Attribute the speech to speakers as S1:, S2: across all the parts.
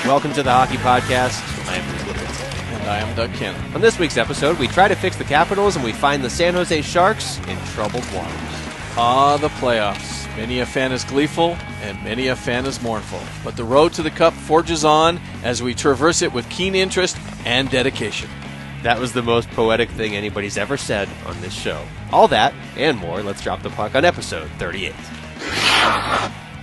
S1: Welcome to the Hockey Podcast. I am Luke Lipinski.
S2: And I am Doug Cannon.
S1: On this week's episode, we try to fix the Capitals and we find the San Jose Sharks in troubled waters.
S2: The playoffs. Many a fan is gleeful and many a fan is mournful. But the road to the Cup forges on as we traverse it with keen interest and dedication.
S1: That was the most poetic thing anybody's ever said on this show. All that and more, let's drop the puck on episode 38.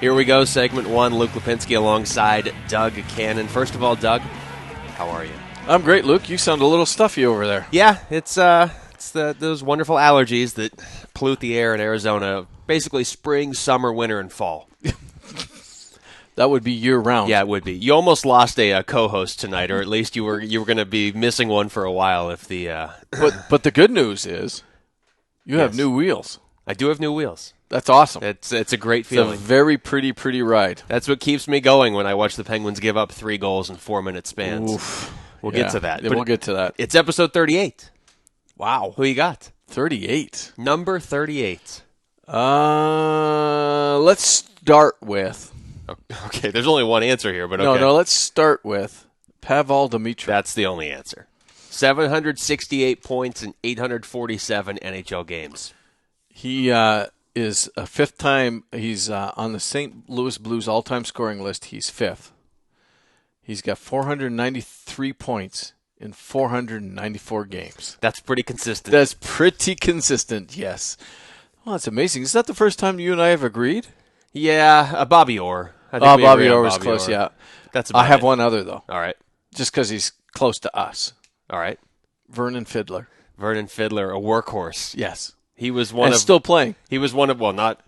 S1: Here we go, segment 1, Luke Lipinski alongside Doug Cannon. First of all, Doug, how are you?
S2: I'm great, Luke. You sound a little stuffy over there.
S1: Yeah, it's those wonderful allergies that pollute the air in Arizona, basically spring, summer, winter, and fall.
S2: That would be year-round.
S1: Yeah, it would be. You almost lost a co-host tonight, or at least you were going to be missing one for a while if the.
S2: But the good news is, you have new wheels.
S1: I do have new wheels.
S2: That's awesome.
S1: It's a great feeling.
S2: It's a very pretty ride.
S1: That's what keeps me going when I watch the Penguins give up 3 goals in 4-minute spans.
S2: Oof.
S1: We'll get to that.
S2: Yeah, we'll get to that.
S1: It's episode 38.
S2: Wow.
S1: Who you got?
S2: 38.
S1: Number 38.
S2: Let's start with...
S1: Okay, there's only one answer here, but okay.
S2: No, let's start with Pavel Dimitrov.
S1: That's the only answer. 768 points in 847 NHL games.
S2: He is a fifth time. He's on the St. Louis Blues all-time scoring list. He's fifth. He's got 493 points in 494 games.
S1: That's pretty consistent.
S2: That's pretty consistent, yes. Well, that's amazing. Is that the first time you and I have agreed?
S1: Yeah, Bobby Orr.
S2: Bobby Orr was close, yeah.
S1: That's
S2: I have one other, though.
S1: All right.
S2: Just because he's close to us.
S1: All right.
S2: Vernon Fiddler.
S1: Vernon Fiddler, a workhorse.
S2: Yes.
S1: He was one of
S2: still playing.
S1: He was one of not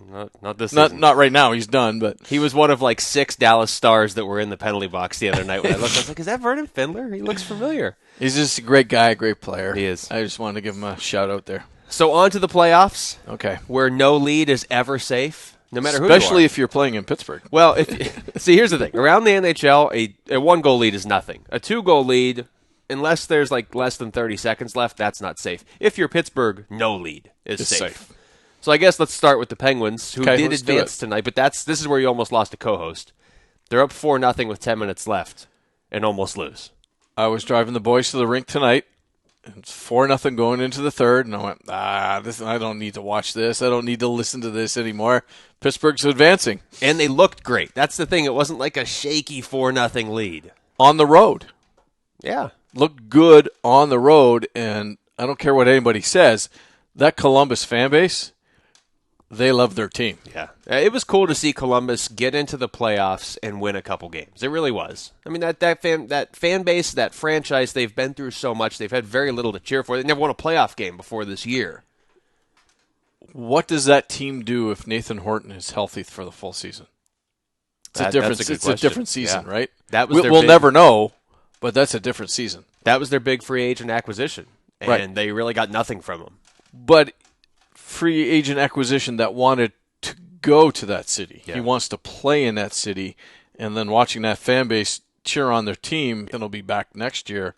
S1: this season.
S2: Not right now. He's done, but
S1: he was one of like 6 Dallas Stars that were in the penalty box the other night when I looked. I was like, "Is that Vernon Fiddler? He looks familiar."
S2: He's just a great guy, great player.
S1: He is.
S2: I just wanted to give him a shout out there.
S1: So on to the playoffs.
S2: Okay.
S1: Where no lead is ever safe, no matter who.
S2: Especially if you're playing in Pittsburgh.
S1: Well, see, here's the thing: around the NHL, a 1-goal lead is nothing. A 2-goal lead, unless there's like less than 30 seconds left, that's not safe. If you're Pittsburgh, no lead is safe. So I guess let's start with the Penguins, who did advance tonight, but this is where you almost lost a co-host. They're up 4-0 with 10 minutes left and almost lose.
S2: I was driving the boys to the rink tonight. It's 4-0 going into the third, and I went, I don't need to watch this. I don't need to listen to this anymore. Pittsburgh's advancing.
S1: And they looked great. That's the thing. It wasn't like a shaky 4-0 lead.
S2: On the road.
S1: Yeah.
S2: Looked good on the road, and I don't care what anybody says. That Columbus fan base, they love their team.
S1: Yeah. It was cool to see Columbus get into the playoffs and win a couple games. It really was. I mean, that fan base, that franchise, they've been through so much. They've had very little to cheer for. They never won a playoff game before this year.
S2: What does that team do if Nathan Horton is healthy for the full season? It's a different season, right? We'll never know, but that's a different season.
S1: That was their big free agent acquisition, and they really got nothing from him.
S2: But free agent acquisition that wanted to go to that city. Yeah. He wants to play in that city, and then watching that fan base cheer on their team, and they'll be back next year,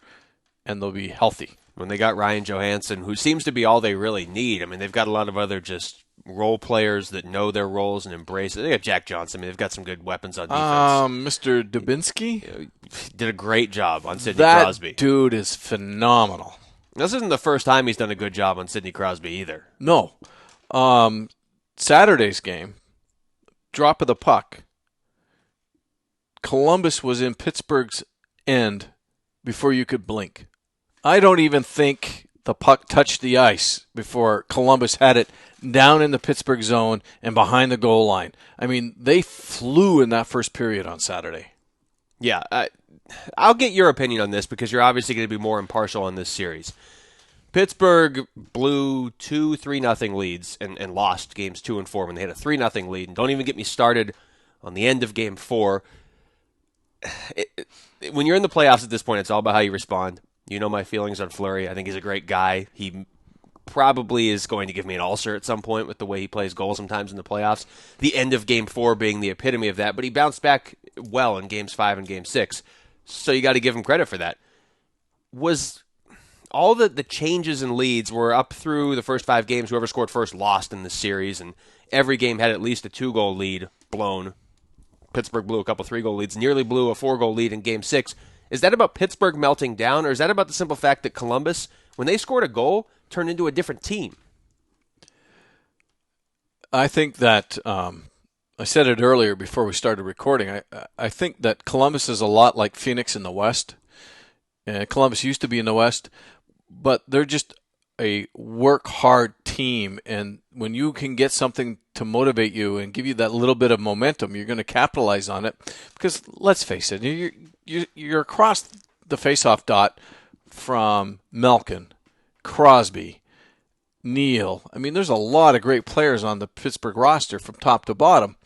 S2: and they'll be healthy.
S1: When they got Ryan Johansson, who seems to be all they really need. I mean, they've got a lot of other just role players that know their roles and embrace it. They got Jack Johnson. I mean, they've got some good weapons on defense.
S2: Mr. Dubinsky
S1: did a great job on Sidney Crosby.
S2: That dude is phenomenal.
S1: This isn't the first time he's done a good job on Sidney Crosby either.
S2: No. Saturday's game, drop of the puck. Columbus was in Pittsburgh's end before you could blink. I don't even think the puck touched the ice before Columbus had it down in the Pittsburgh zone and behind the goal line. I mean, they flew in that first period on Saturday.
S1: Yeah, I'll get your opinion on this because you're obviously going to be more impartial on this series. Pittsburgh blew 2 3-0 leads and lost games 2 and 4 when they had a 3-0 lead. And don't even get me started on the end of game 4. When you're in the playoffs at this point, it's all about how you respond. You know my feelings on Fleury. I think he's a great guy. He probably is going to give me an ulcer at some point with the way he plays goals sometimes in the playoffs. The end of game 4 being the epitome of that. But he bounced back well in games 5 and game 6. So you got to give him credit for that. Was all the changes in leads were up through the first 5 games. Whoever scored first lost in the series, and every game had at least a 2-goal lead blown. Pittsburgh blew a couple 3-goal leads, nearly blew a 4-goal lead in Game 6. Is that about Pittsburgh melting down, or is that about the simple fact that Columbus, when they scored a goal, turned into a different team?
S2: I think that I said it earlier before we started recording. I think that Columbus is a lot like Phoenix in the West. Columbus used to be in the West, but they're just a work-hard team. And when you can get something to motivate you and give you that little bit of momentum, you're going to capitalize on it. Because let's face it, you're across the face-off dot from Malkin, Crosby, Neal. I mean, there's a lot of great players on the Pittsburgh roster from top to bottom.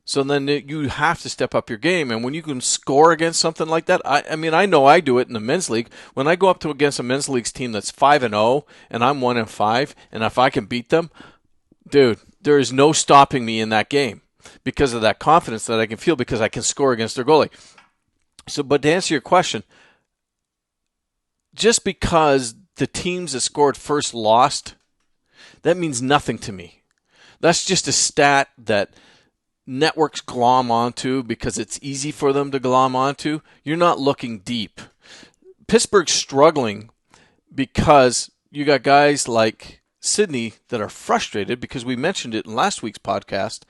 S2: So then you have to step up your game. And when you can score against something like that, I mean, I know I do it in the men's league. When I go up to against a men's league's team that's 5-0 and I'm 1-5, and if I can beat them, dude, there is no stopping me in that game because of that confidence that I can feel because I can score against their goalie. So, but to answer your question, just because the teams that scored first lost, that means nothing to me. That's just a stat that networks glom onto because it's easy for them to glom onto. You're not looking deep. Pittsburgh's struggling because you got guys like Sidney that are frustrated because we mentioned it in last week's podcast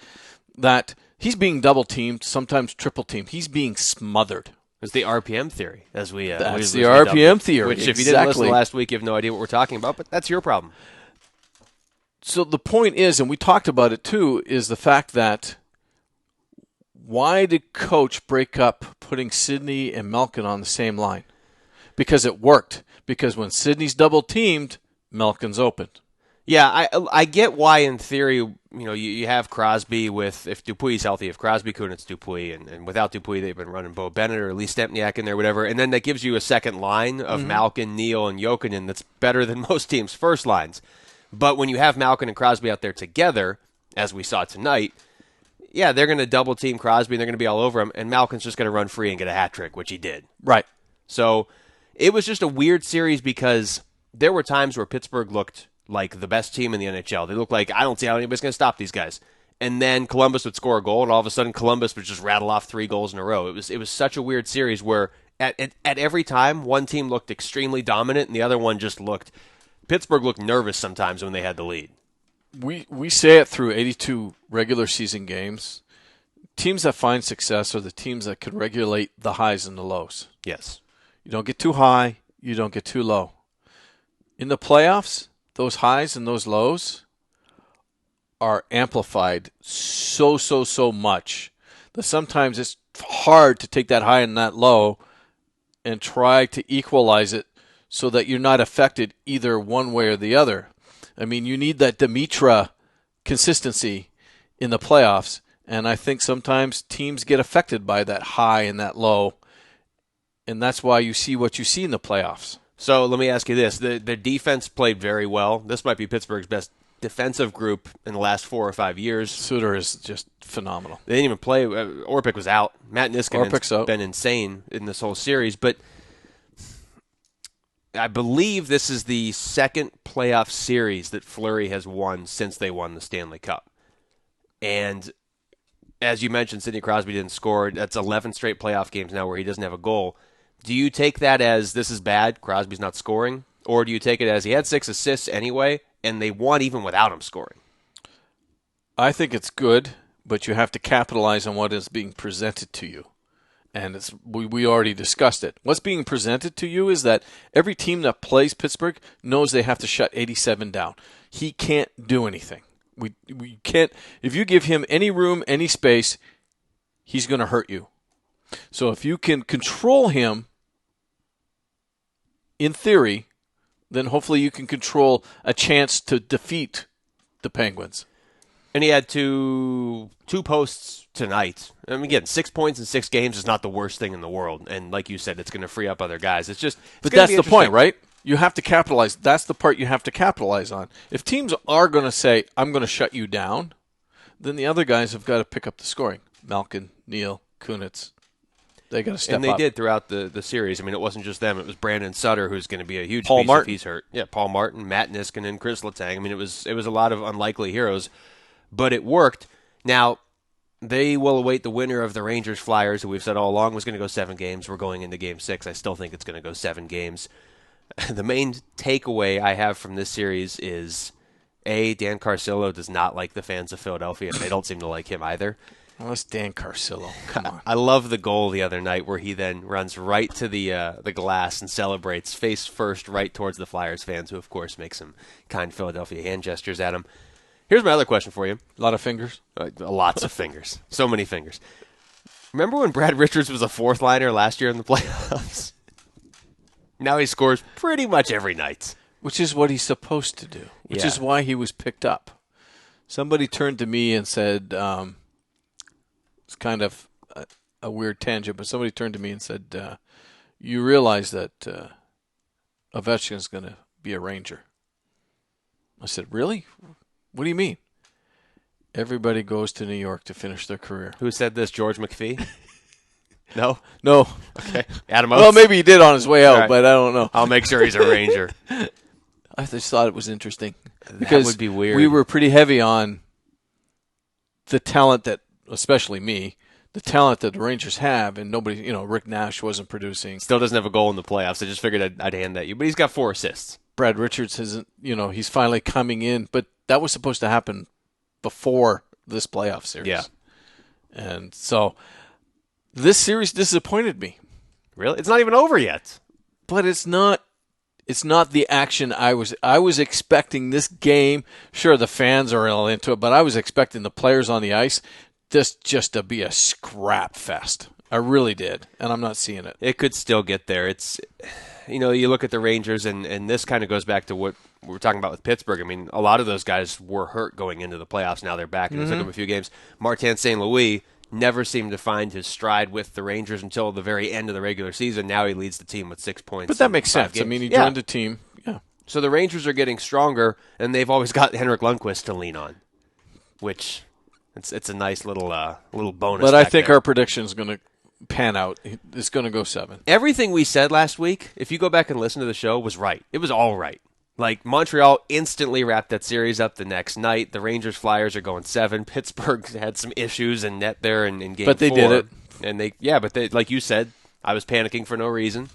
S2: that he's being double teamed, sometimes triple teamed. He's being smothered.
S1: It's the RPM theory, as we
S2: that's the RPM theory.
S1: Which,
S2: exactly.
S1: If you didn't listen to last week, you have no idea what we're talking about. But that's your problem.
S2: So the point is, and we talked about it too, is the fact that why did Coach break up putting Sidney and Malkin on the same line? Because it worked. Because when Sidney's double teamed, Malkin's opened.
S1: Yeah, I get why in theory, you have Crosby with, if Dupuy's healthy, if Crosby, Kunitz, Dupuy, and without Dupuy, they've been running Bo Bennett or Lee Stempniak in there, whatever, and then that gives you a second line of Malkin, Neal, and Jokinen that's better than most teams' first lines. But when you have Malkin and Crosby out there together, as we saw tonight, yeah, they're going to double team Crosby and they're going to be all over him, and Malkin's just going to run free and get a hat trick, which he did.
S2: Right.
S1: So it was just a weird series because there were times where Pittsburgh looked like the best team in the NHL. They looked like, I don't see how anybody's going to stop these guys. And then Columbus would score a goal, and all of a sudden Columbus would just rattle off 3 goals in a row. It was such a weird series where at every time one team looked extremely dominant and the other one just looked. Pittsburgh looked nervous sometimes when they had the lead.
S2: We say it through 82 regular season games. Teams that find success are the teams that can regulate the highs and the lows.
S1: Yes.
S2: You don't get too high, you don't get too low. In the playoffs, those highs and those lows are amplified so much that sometimes it's hard to take that high and that low and try to equalize it so that you're not affected either one way or the other. I mean, you need that Dimitra consistency in the playoffs, and I think sometimes teams get affected by that high and that low, and that's why you see what you see in the playoffs.
S1: So let me ask you this. The defense played very well. This might be Pittsburgh's best defensive group in the last 4 or 5 years.
S2: Suter is just phenomenal.
S1: They didn't even play. Orpik was out. Matt Niskanen's been insane in this whole series, but I believe this is the second playoff series that Fleury has won since they won the Stanley Cup. And as you mentioned, Sidney Crosby didn't score. That's 11 straight playoff games now where he doesn't have a goal. Do you take that as this is bad, Crosby's not scoring? Or do you take it as he had 6 assists anyway, and they won even without him scoring?
S2: I think it's good, but you have to capitalize on what is being presented to you. And we already discussed it. What's being presented to you is that every team that plays Pittsburgh knows they have to shut 87 down. He can't do anything. We can't. If you give him any room, any space, he's going to hurt you. So if you can control him, in theory, then hopefully you can control a chance to defeat the Penguins.
S1: And he had two posts tonight. I mean, again, 6 points in 6 games is not the worst thing in the world. And like you said, it's going to free up other guys.
S2: But that's the point, right? You have to capitalize. That's the part you have to capitalize on. If teams are going to say, I'm going to shut you down, then the other guys have got to pick up the scoring. Malkin, Neal, Kunitz. They got to step up.
S1: And they did throughout the series. I mean, it wasn't just them. It was Brandon Sutter, who's going to be a huge
S2: Paul
S1: piece
S2: Martin.
S1: if he's hurt. Yeah, Paul Martin, Matt Niskanen, Chris Letang. I mean, it was a lot of unlikely heroes. But it worked. Now, they will await the winner of the Rangers Flyers, who we've said all along was going to go 7 games. We're going into Game 6. I still think it's going to go 7 games. The main takeaway I have from this series is, A, Dan Carcillo does not like the fans of Philadelphia, and they don't seem to like him either.
S2: Well, it's Dan Carcillo. Come on.
S1: I love the goal the other night where he then runs right to the glass and celebrates face first right towards the Flyers fans, who, of course, make some kind Philadelphia hand gestures at him. Here's my other question for you.
S2: A lot of fingers?
S1: Lots of fingers. So many fingers. Remember when Brad Richards was a fourth liner last year in the playoffs? Now he scores pretty much every night.
S2: Which is what he's supposed to do, which is why he was picked up. Somebody turned to me and said, it's kind of a weird tangent, but somebody turned to me and said, you realize that Ovechkin's going to be a Ranger. I said, really? What do you mean? Everybody goes to New York to finish their career.
S1: Who said this? George McPhee? No?
S2: No.
S1: Okay. Adam Oates?
S2: Well, maybe he did on his way out,
S1: right.
S2: but I don't know.
S1: I'll make sure he's a Ranger.
S2: I just thought it was interesting.
S1: That would be weird.
S2: We were pretty heavy on the talent that, especially me, the talent that the Rangers have, and nobody, Rick Nash wasn't producing.
S1: Still doesn't have a goal in the playoffs. I just figured I'd hand that you. But he's got 4 assists.
S2: Brad Richards isn't, he's finally coming in, but that was supposed to happen before this playoff series.
S1: Yeah.
S2: And so this series disappointed me.
S1: Really? It's not even over yet.
S2: But it's not the action I was expecting this game. Sure, the fans are all into it, but I was expecting the players on the ice just to be a scrap fest. I really did, and I'm not seeing it.
S1: It could still get there. It's, you look at the Rangers, and this kind of goes back to what we were talking about with Pittsburgh. I mean, a lot of those guys were hurt going into the playoffs. Now they're back, and it took them a few games. Martin St. Louis never seemed to find his stride with the Rangers until the very end of the regular season. Now he leads the team with 6 points.
S2: But that makes sense.
S1: Games.
S2: I mean, he joined the team. Yeah.
S1: So the Rangers are getting stronger, and they've always got Henrik Lundqvist to lean on, which it's a nice little bonus.
S2: But I think our prediction is going to pan out. It's going to go 7.
S1: Everything we said last week, if you go back and listen to the show, was right. It was all right. Like, Montreal instantly wrapped that series up the next night. The Rangers Flyers are going 7. Pittsburgh had some issues in net there in game 4.
S2: But they did it.
S1: And they, like you said, I was panicking for no reason.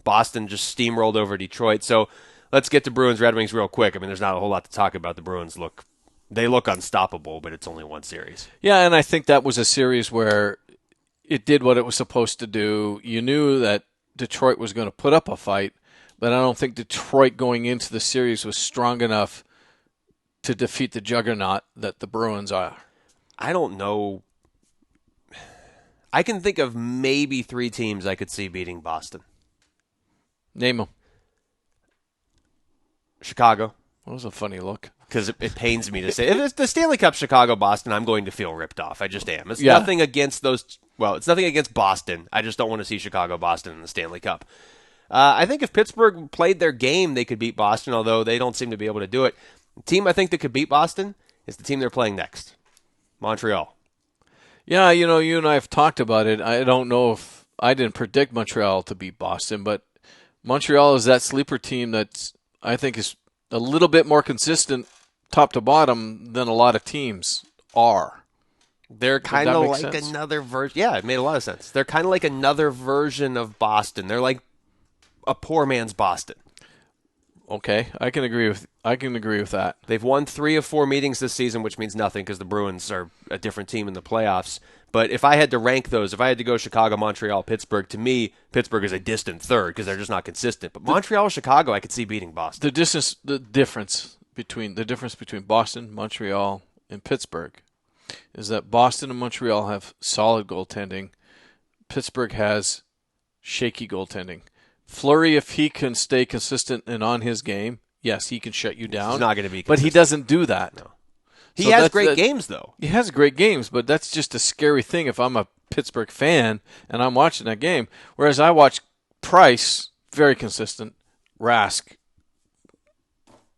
S1: Boston just steamrolled over Detroit. So let's get to Bruins Red Wings real quick. I mean, there's not a whole lot to talk about. The Bruins look unstoppable, but it's only one series.
S2: Yeah, and I think that was a series where it did what it was supposed to do. You knew that Detroit was going to put up a fight, but I don't think Detroit going into the series was strong enough to defeat the juggernaut that the Bruins are.
S1: I don't know. I can think of maybe 3 teams I could see beating Boston.
S2: Name them.
S1: Chicago.
S2: That was a funny look.
S1: Because it pains me to say. If it's the Stanley Cup, Chicago, Boston, I'm going to feel ripped off. I just am. It's nothing against those. Well, it's nothing against Boston. I just don't want to see Chicago, Boston in the Stanley Cup. I think if Pittsburgh played their game, they could beat Boston, although they don't seem to be able to do it. The team I think that could beat Boston is the team they're playing next, Montreal.
S2: Yeah, you and I have talked about it. I don't know if I didn't predict Montreal to beat Boston, but Montreal is that sleeper team that I think is a little bit more consistent top to bottom than a lot of teams are.
S1: They're kind of like
S2: sense?
S1: another version. Yeah, it made a lot of sense. They're kind of like another version of Boston. They're like a poor man's Boston.
S2: Okay, I can agree with that.
S1: They've won 3 of 4 meetings this season, which means nothing because the Bruins are a different team in the playoffs. But if I had to rank those, if I had to go Chicago, Montreal, Pittsburgh, to me, Pittsburgh is a distant third because they're just not consistent. But Montreal, Chicago, I could see beating Boston.
S2: The difference between Boston, Montreal, and Pittsburgh is that Boston and Montreal have solid goaltending. Pittsburgh has shaky goaltending. Fleury, if he can stay consistent and on his game, yes, he can shut you down.
S1: He's not going to be consistent.
S2: But he doesn't do that.
S1: No. He has great games, though.
S2: He has great games, but that's just a scary thing if I'm a Pittsburgh fan and I'm watching that game. Whereas I watch Price, very consistent, Rask.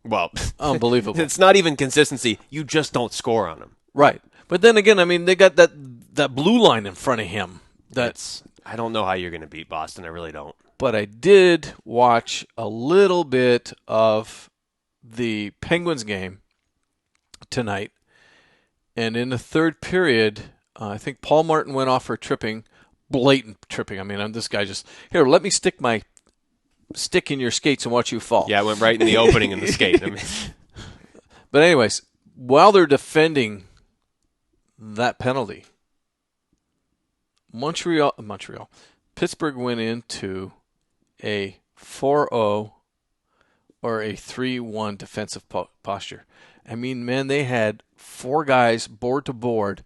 S1: Well,
S2: unbelievable.
S1: It's not even consistency. You just don't score on him.
S2: Right. But then again, I mean, they got that blue line in front of him.
S1: I don't know how you're going to beat Boston. I really don't.
S2: But I did watch a little bit of the Penguins game tonight. And in the third period, I think Paul Martin went off for tripping, blatant tripping. I mean, this guy just, here, let me stick my stick in your skates and watch you fall.
S1: Yeah, it went right in the opening in the skate. I mean,
S2: but anyways, while they're defending that penalty, Pittsburgh went into a 4-0 or a 3-1 defensive posture. I mean, man, they had 4 guys board to board.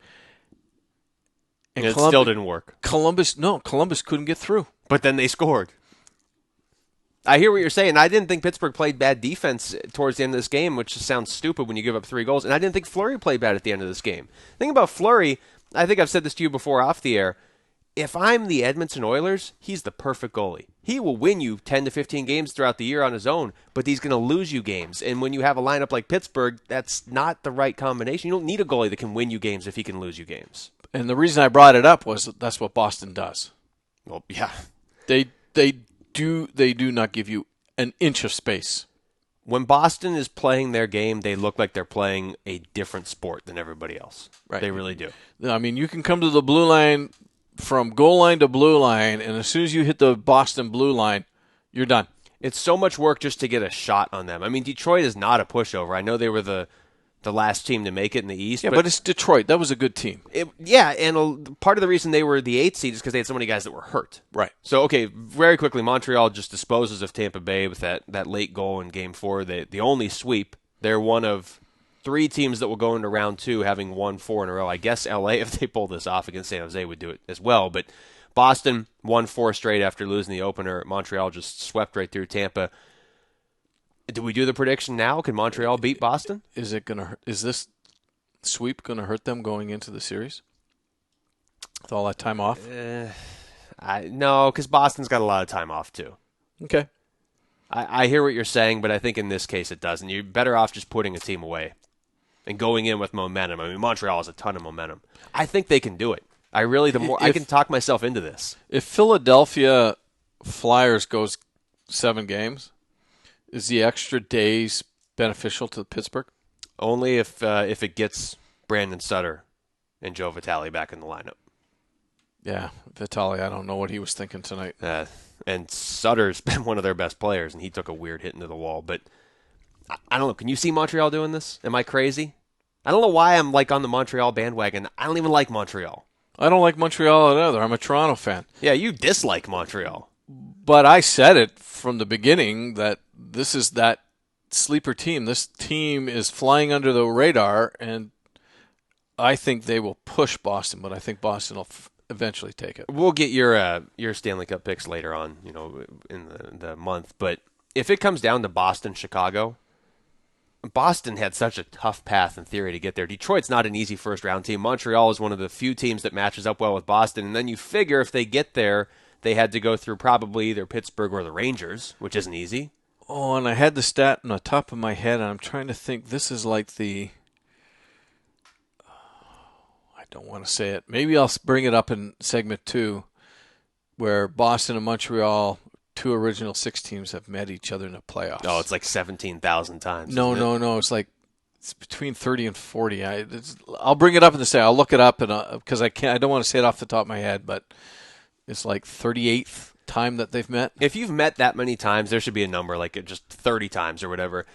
S1: And it still didn't work.
S2: Columbus couldn't get through.
S1: But then they scored. I hear what you're saying. I didn't think Pittsburgh played bad defense towards the end of this game, which sounds stupid when you give up 3 goals. And I didn't think Fleury played bad at the end of this game. The thing about Fleury, I think I've said this to you before off the air, if I'm the Edmonton Oilers, he's the perfect goalie. He will win you 10 to 15 games throughout the year on his own, but he's going to lose you games. And when you have a lineup like Pittsburgh, that's not the right combination. You don't need a goalie that can win you games if he can lose you games.
S2: And the reason I brought it up was that's what Boston does.
S1: Well, yeah.
S2: They do not give you an inch of space.
S1: When Boston is playing their game, they look like they're playing a different sport than everybody else.
S2: Right.
S1: They really do.
S2: I mean, you can come to the blue line from goal line to blue line, and as soon as you hit the Boston blue line, you're done.
S1: It's so much work just to get a shot on them. I mean, Detroit is not a pushover. I know they were the last team to make it in the East.
S2: Yeah, but it's Detroit. That was a good team.
S1: And part of the reason they were the 8th seed is because they had so many guys that were hurt.
S2: Right.
S1: So, okay, very quickly, Montreal just disposes of Tampa Bay with that late goal in Game 4. The only sweep. They're one of 3 teams that will go into round 2 having won 4 in a row. I guess LA, if they pull this off against San Jose, would do it as well. But Boston won 4 straight after losing the opener. Montreal just swept right through Tampa. Do we do the prediction now? Can Montreal beat Boston?
S2: Is this sweep going to hurt them going into the series? With all that time off?
S1: No, because Boston's got a lot of time off too.
S2: Okay.
S1: I hear what you're saying, but I think in this case it doesn't. You're better off just putting a team away and going in with momentum. I mean, Montreal has a ton of momentum. I think they can do it. I can talk myself into this.
S2: If Philadelphia Flyers goes 7 games, is the extra days beneficial to Pittsburgh?
S1: Only if it gets Brandon Sutter and Joe Vitale back in the lineup.
S2: Yeah, Vitale, I don't know what he was thinking tonight.
S1: And Sutter's been one of their best players, and he took a weird hit into the wall. But I don't know. Can you see Montreal doing this? Am I crazy? I don't know why I'm on the Montreal bandwagon. I don't even like Montreal.
S2: I don't like Montreal either. I'm a Toronto fan.
S1: Yeah, you dislike Montreal.
S2: But I said it from the beginning that this is that sleeper team. This team is flying under the radar, and I think they will push Boston, but I think Boston will eventually take it.
S1: We'll get your Stanley Cup picks later on, in the month. But if it comes down to Boston-Chicago, Boston had such a tough path in theory to get there. Detroit's not an easy first-round team. Montreal is one of the few teams that matches up well with Boston. And then you figure if they get there, they had to go through probably either Pittsburgh or the Rangers, which isn't easy.
S2: Oh, and I had the stat on the top of my head, and I'm trying to think. This is like I don't want to say it. Maybe I'll bring it up in segment 2, where Boston and Montreal, 2 original 6 teams, have met each other in the playoffs.
S1: Oh, it's like 17,000 times.
S2: No. It's between 30 and 40. I'll bring it up in the segment. I'll look it up, because I don't want to say it off the top of my head, but it's like 38th time that they've met.
S1: If you've met that many times, there should be a number, like just 30 times or whatever.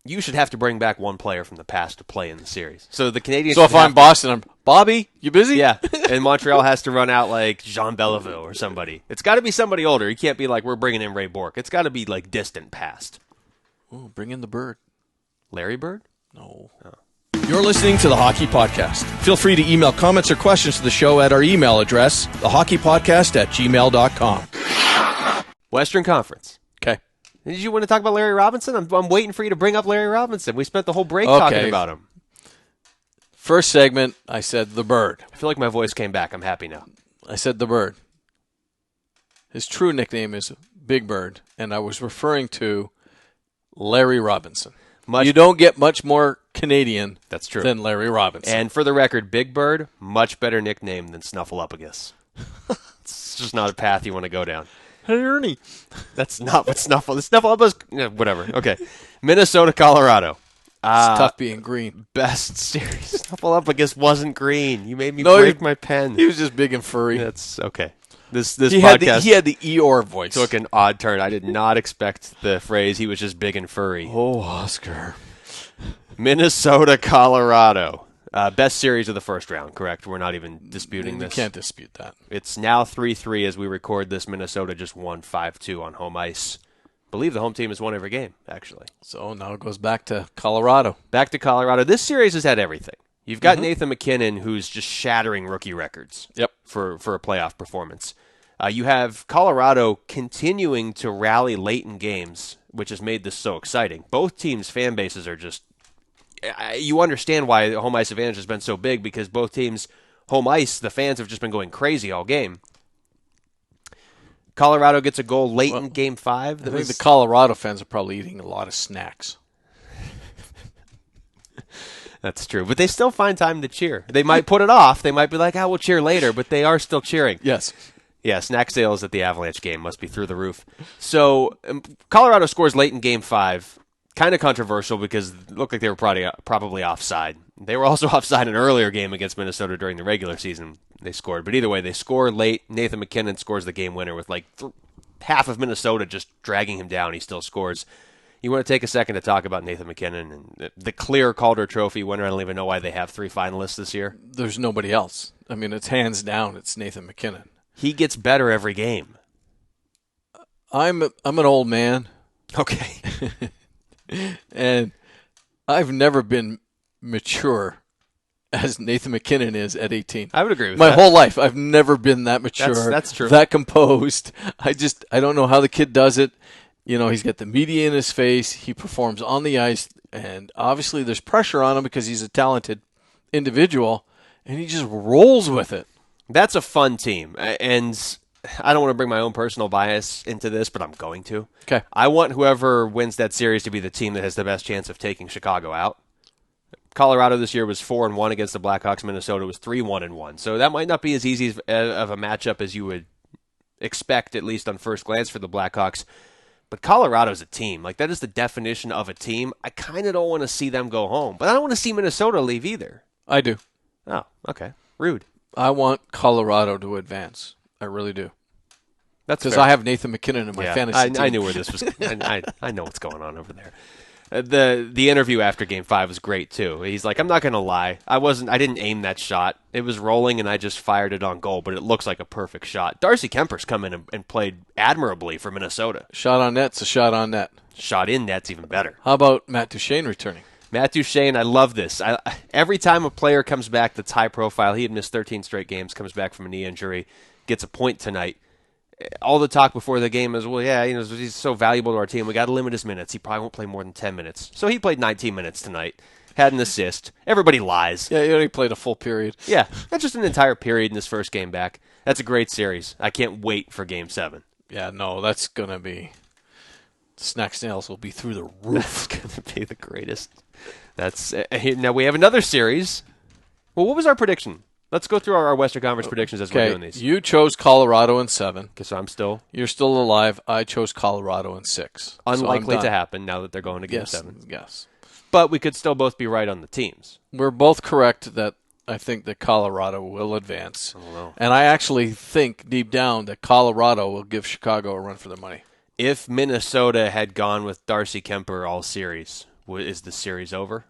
S1: You should have to bring back one player from the past to play in the series. So the Canadians.
S2: So if I'm Boston, I'm Bobby. You busy?
S1: Yeah, and Montreal has to run out like Jean Beliveau or somebody. It's got to be somebody older. You can't be like we're bringing in Ray Bourque. It's got to be like distant past.
S2: Ooh, bring in the Bird.
S1: Larry Bird?
S2: No.
S1: Oh.
S3: You're listening to The Hockey Podcast. Feel free to email comments or questions to the show at our email address, thehockeypodcast@gmail.com.
S1: Western Conference.
S2: Okay.
S1: Did you want to talk about Larry Robinson? I'm waiting for you to bring up Larry Robinson. We spent the whole break talking about him.
S2: First segment, I said the Bird.
S1: I feel like my voice came back. I'm happy now.
S2: I said the Bird. His true nickname is Big Bird, and I was referring to Larry Robinson. You don't get much more Canadian
S1: That's true.
S2: than Larry Robinson.
S1: And for the record, Big Bird, much better nickname than Snuffleupagus. It's just not a path you want to go down.
S2: Hey, Ernie.
S1: That's not what Snuffleupagus... Whatever. Okay. Minnesota, Colorado.
S2: It's tough being green.
S1: Best series double up, I guess, wasn't green. You made me
S2: No,
S1: break my pen.
S2: He was just big and furry.
S1: That's okay. This
S2: He
S1: podcast
S2: had the Eeyore voice.
S1: took an odd turn. I did not expect the phrase, he was just big and furry.
S2: Oh, Oscar.
S1: Minnesota, Colorado. Best series of the first round, correct? We're not even disputing
S2: You
S1: this.
S2: can't dispute that.
S1: It's now 3-3 as we record this. Minnesota just won 5-2 on home ice. Believe the home team has won every game, actually.
S2: So now it goes back to Colorado.
S1: Back to Colorado. This series has had everything. You've got Nathan MacKinnon, who's just shattering rookie records.
S2: Yep.
S1: For a playoff performance. You have Colorado continuing to rally late in games, which has made this so exciting. Both teams' fan bases are just... You understand why the home ice advantage has been so big, because both teams' home ice, the fans have just been going crazy all game. Colorado gets a goal late in Game 5.
S2: I think the Colorado fans are probably eating a lot of snacks.
S1: That's true. But they still find time to cheer. They might put it off. They might be like, we'll cheer later, but they are still cheering.
S2: Yes.
S1: Yeah, snack sales at the Avalanche game must be through the roof. So Colorado scores late in Game 5. Kind of controversial because it looked like they were probably offside. They were also offside in an earlier game against Minnesota during the regular season. They scored. But either way, they score late. Nathan MacKinnon scores the game winner with like half of Minnesota just dragging him down. He still scores. You want to take a second to talk about Nathan MacKinnon and the clear Calder Trophy winner. I don't even know why they have 3 finalists this year.
S2: There's nobody else. I mean, it's hands down. It's Nathan MacKinnon.
S1: He gets better every game.
S2: I'm an old man.
S1: Okay.
S2: And I've never been mature as Nathan MacKinnon is at 18.
S1: I would agree with
S2: My
S1: that.
S2: whole life, I've never been that mature.
S1: That's true.
S2: That composed. I don't know how the kid does it. You know, he's got the media in his face. He performs on the ice, and obviously there's pressure on him because he's a talented individual, and he just rolls with it.
S1: That's a fun team, and I don't want to bring my own personal bias into this, but I'm going to.
S2: Okay.
S1: I want whoever wins that series to be the team that has the best chance of taking Chicago out. Colorado this year was 4-1 against the Blackhawks. Minnesota was 3-1-1. So that might not be as easy of a matchup as you would expect, at least on first glance, for the Blackhawks. But Colorado's a team. Like, that is the definition of a team. I kind of don't want to see them go home, but I don't want to see Minnesota leave either.
S2: I do.
S1: Oh, okay. Rude.
S2: I want Colorado to advance. I really do.
S1: That's
S2: because
S1: fair.
S2: I have Nathan MacKinnon in my fantasy team.
S1: I knew where this was. I know what's going on over there. The interview after Game 5 was great too. He's like, I'm not going to lie. I didn't aim that shot. It was rolling and I just fired it on goal, but it looks like a perfect shot. Darcy Kemper's come in and played admirably for Minnesota.
S2: Shot on net's a shot on net.
S1: Shot in net's even better.
S2: How about Matt Duchene returning?
S1: Matt Duchene, I love this. Every time a player comes back that's high profile, he had missed 13 straight games, comes back from a knee injury, gets a point tonight. All the talk before the game is, well, yeah, he's so valuable to our team. We got to limit his minutes. He probably won't play more than 10 minutes. So he played 19 minutes tonight, had an assist. Everybody lies.
S2: Yeah, he only played a full period.
S1: Yeah, that's just an entire period in his first game back. That's a great series. I can't wait for Game 7.
S2: Yeah, no, that's going to be... Snack snails will be through the roof.
S1: That's going to be the greatest. Now we have another series. Well, what was our prediction? Let's go through our Western Conference predictions as we're doing these.
S2: You chose Colorado in 7.
S1: Okay, so I'm still...
S2: You're still alive. I chose Colorado in 6.
S1: Unlikely to happen now that they're going to Game
S2: yes,
S1: 7.
S2: Yes.
S1: But we could still both be right on the teams.
S2: We're both correct that I think that Colorado will advance.
S1: I don't know.
S2: And I actually think deep down that Colorado will give Chicago a run for their money.
S1: If Minnesota had gone with Darcy Kemper all series, is the series over?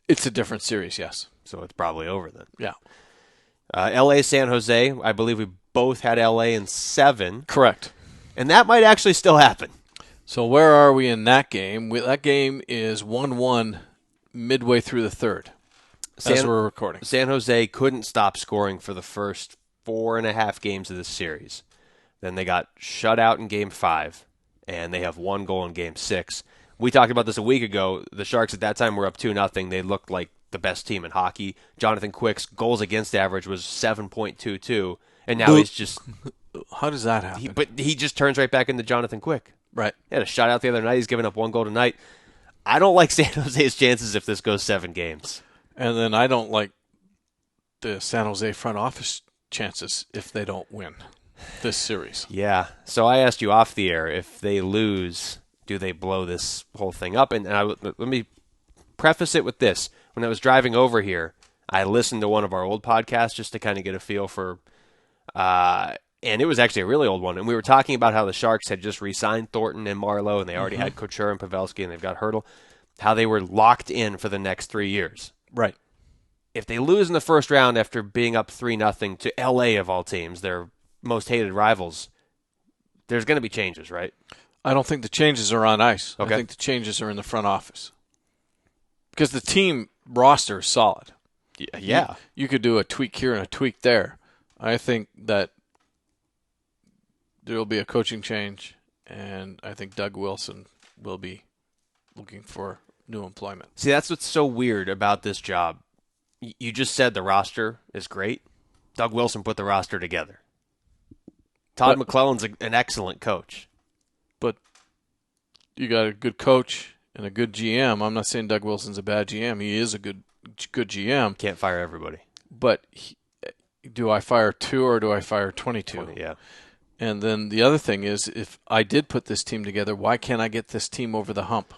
S2: It's a different series, yes.
S1: So it's probably over then.
S2: Yeah.
S1: L.A. San Jose, I believe we both had L.A. in 7.
S2: Correct.
S1: And that might actually still happen.
S2: So where are we in that game? That game is 1-1 midway through the third as we're recording.
S1: San Jose couldn't stop scoring for the first 4.5 games of this series. Then they got shut out in Game 5, and they have 1 goal in Game 6. We talked about this a week ago. The Sharks at that time were up 2-0. They looked like the best team in hockey. Jonathan Quick's goals against average was 7.22, and now he's just...
S2: How does that happen?
S1: But he just turns right back into Jonathan Quick.
S2: Right.
S1: He had a shutout the other night. He's given up 1 goal tonight. I don't like San Jose's chances if this goes 7 games.
S2: And then I don't like the San Jose front office chances if they don't win this series.
S1: Yeah. So I asked you off the air, if they lose, do they blow this whole thing up? And let me preface it with this. When I was driving over here, I listened to one of our old podcasts just to kind of get a feel for, and it was actually a really old one. And we were talking about how the Sharks had just re-signed Thornton and Marlowe, and they already had Couture and Pavelski, and they've got Hurdle, how they were locked in for the next 3 years.
S2: Right.
S1: If they lose in the first round after being up 3-0 to L.A. of all teams, their most hated rivals, there's going to be changes, right?
S2: I don't think the changes are on ice.
S1: Okay.
S2: I think the changes are in the front office. Because the team roster is solid.
S1: Yeah.
S2: You could do a tweak here and a tweak there. I think that there will be a coaching change, and I think Doug Wilson will be looking for new employment.
S1: See, that's what's so weird about this job. You just said the roster is great. Doug Wilson put the roster together. Todd McClellan's an excellent coach.
S2: But you got a good coach and a good GM. I'm not saying Doug Wilson's a bad GM. He is a good GM.
S1: Can't fire everybody.
S2: But do I fire 2 or do I fire 22?
S1: 20, yeah.
S2: And then the other thing is, if I did put this team together, why can't I get this team over the hump?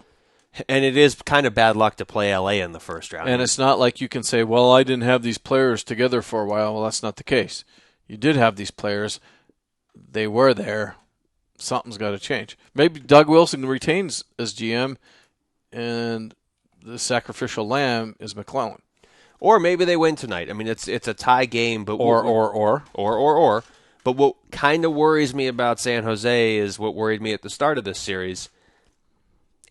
S1: And it is kind of bad luck to play LA in the first round.
S2: And it's not like you can say, well, I didn't have these players together for a while. Well, that's not the case. You did have these players. They were there. Something's got to change. Maybe Doug Wilson retains as GM, and the sacrificial lamb is McClellan.
S1: Or maybe they win tonight. I mean, it's a tie game, but
S2: Or.
S1: But what kind of worries me about San Jose is what worried me at the start of this series.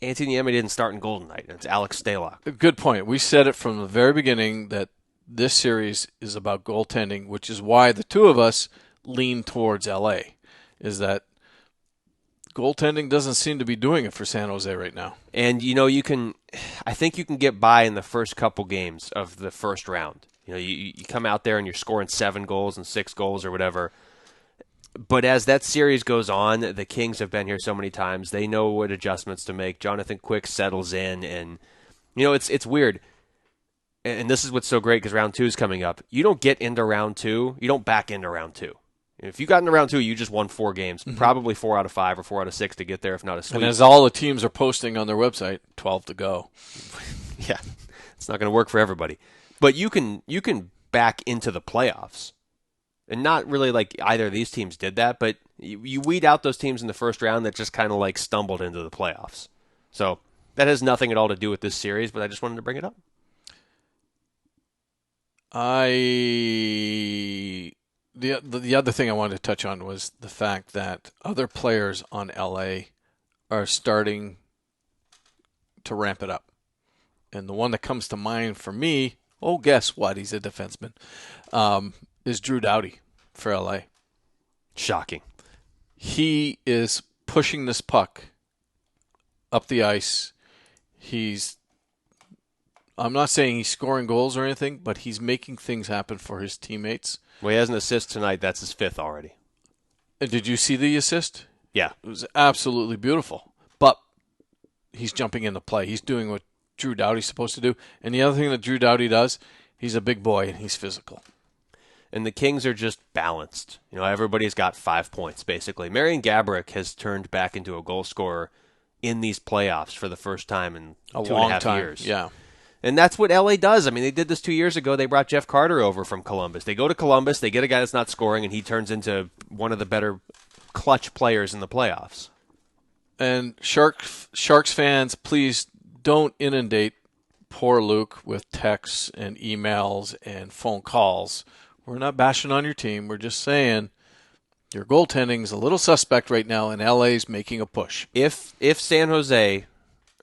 S1: Antti Niemi didn't start in Golden Knight. It's Alex Stalock.
S2: Good point. We said it from the very beginning that this series is about goaltending, which is why the two of us lean towards L.A., is that goaltending doesn't seem to be doing it for San Jose right now.
S1: And, I think you can get by in the first couple games of the first round. You come out there and you're scoring 7 goals and 6 goals or whatever. But as that series goes on, the Kings have been here so many times. They know what adjustments to make. Jonathan Quick settles in, and it's weird. And this is what's so great because round 2 is coming up. You don't get into round 2. You don't back into round 2. If you got into round 2, you just won 4 games, probably 4 out of 5 or 4 out of 6 to get there, if not a sweep.
S2: And as all the teams are posting on their website, 12 to go.
S1: Yeah, it's not going to work for everybody. But you can back into the playoffs. And not really like either of these teams did that, but you weed out those teams in the first round that just kind of like stumbled into the playoffs. So that has nothing at all to do with this series, but I just wanted to bring it up.
S2: The other thing I wanted to touch on was the fact that other players on LA are starting to ramp it up. And the one that comes to mind for me, guess what? He's a defenseman, is Drew Doughty for LA.
S1: Shocking.
S2: He is pushing this puck up the ice. I'm not saying he's scoring goals or anything, but he's making things happen for his teammates.
S1: Well, he has an assist tonight. That's his 5th already.
S2: Did you see the assist?
S1: Yeah.
S2: It was absolutely beautiful. But he's jumping into play. He's doing what Drew Doughty's supposed to do. And the other thing that Drew Doughty does, he's a big boy and he's physical.
S1: And the Kings are just balanced. Everybody's got 5 points, basically. Marian Gaborik has turned back into a goal scorer in these playoffs for the first time in
S2: a
S1: 2.5
S2: time.
S1: years.
S2: Yeah.
S1: And that's what LA does. I mean, they did this 2 years ago. They brought Jeff Carter over from Columbus. They go to Columbus, they get a guy that's not scoring, and he turns into one of the better clutch players in the playoffs.
S2: And Sharks fans, please don't inundate poor Luke with texts and emails and phone calls. We're not bashing on your team. We're just saying your goaltending's a little suspect right now, and LA's making a push.
S1: If San Jose, I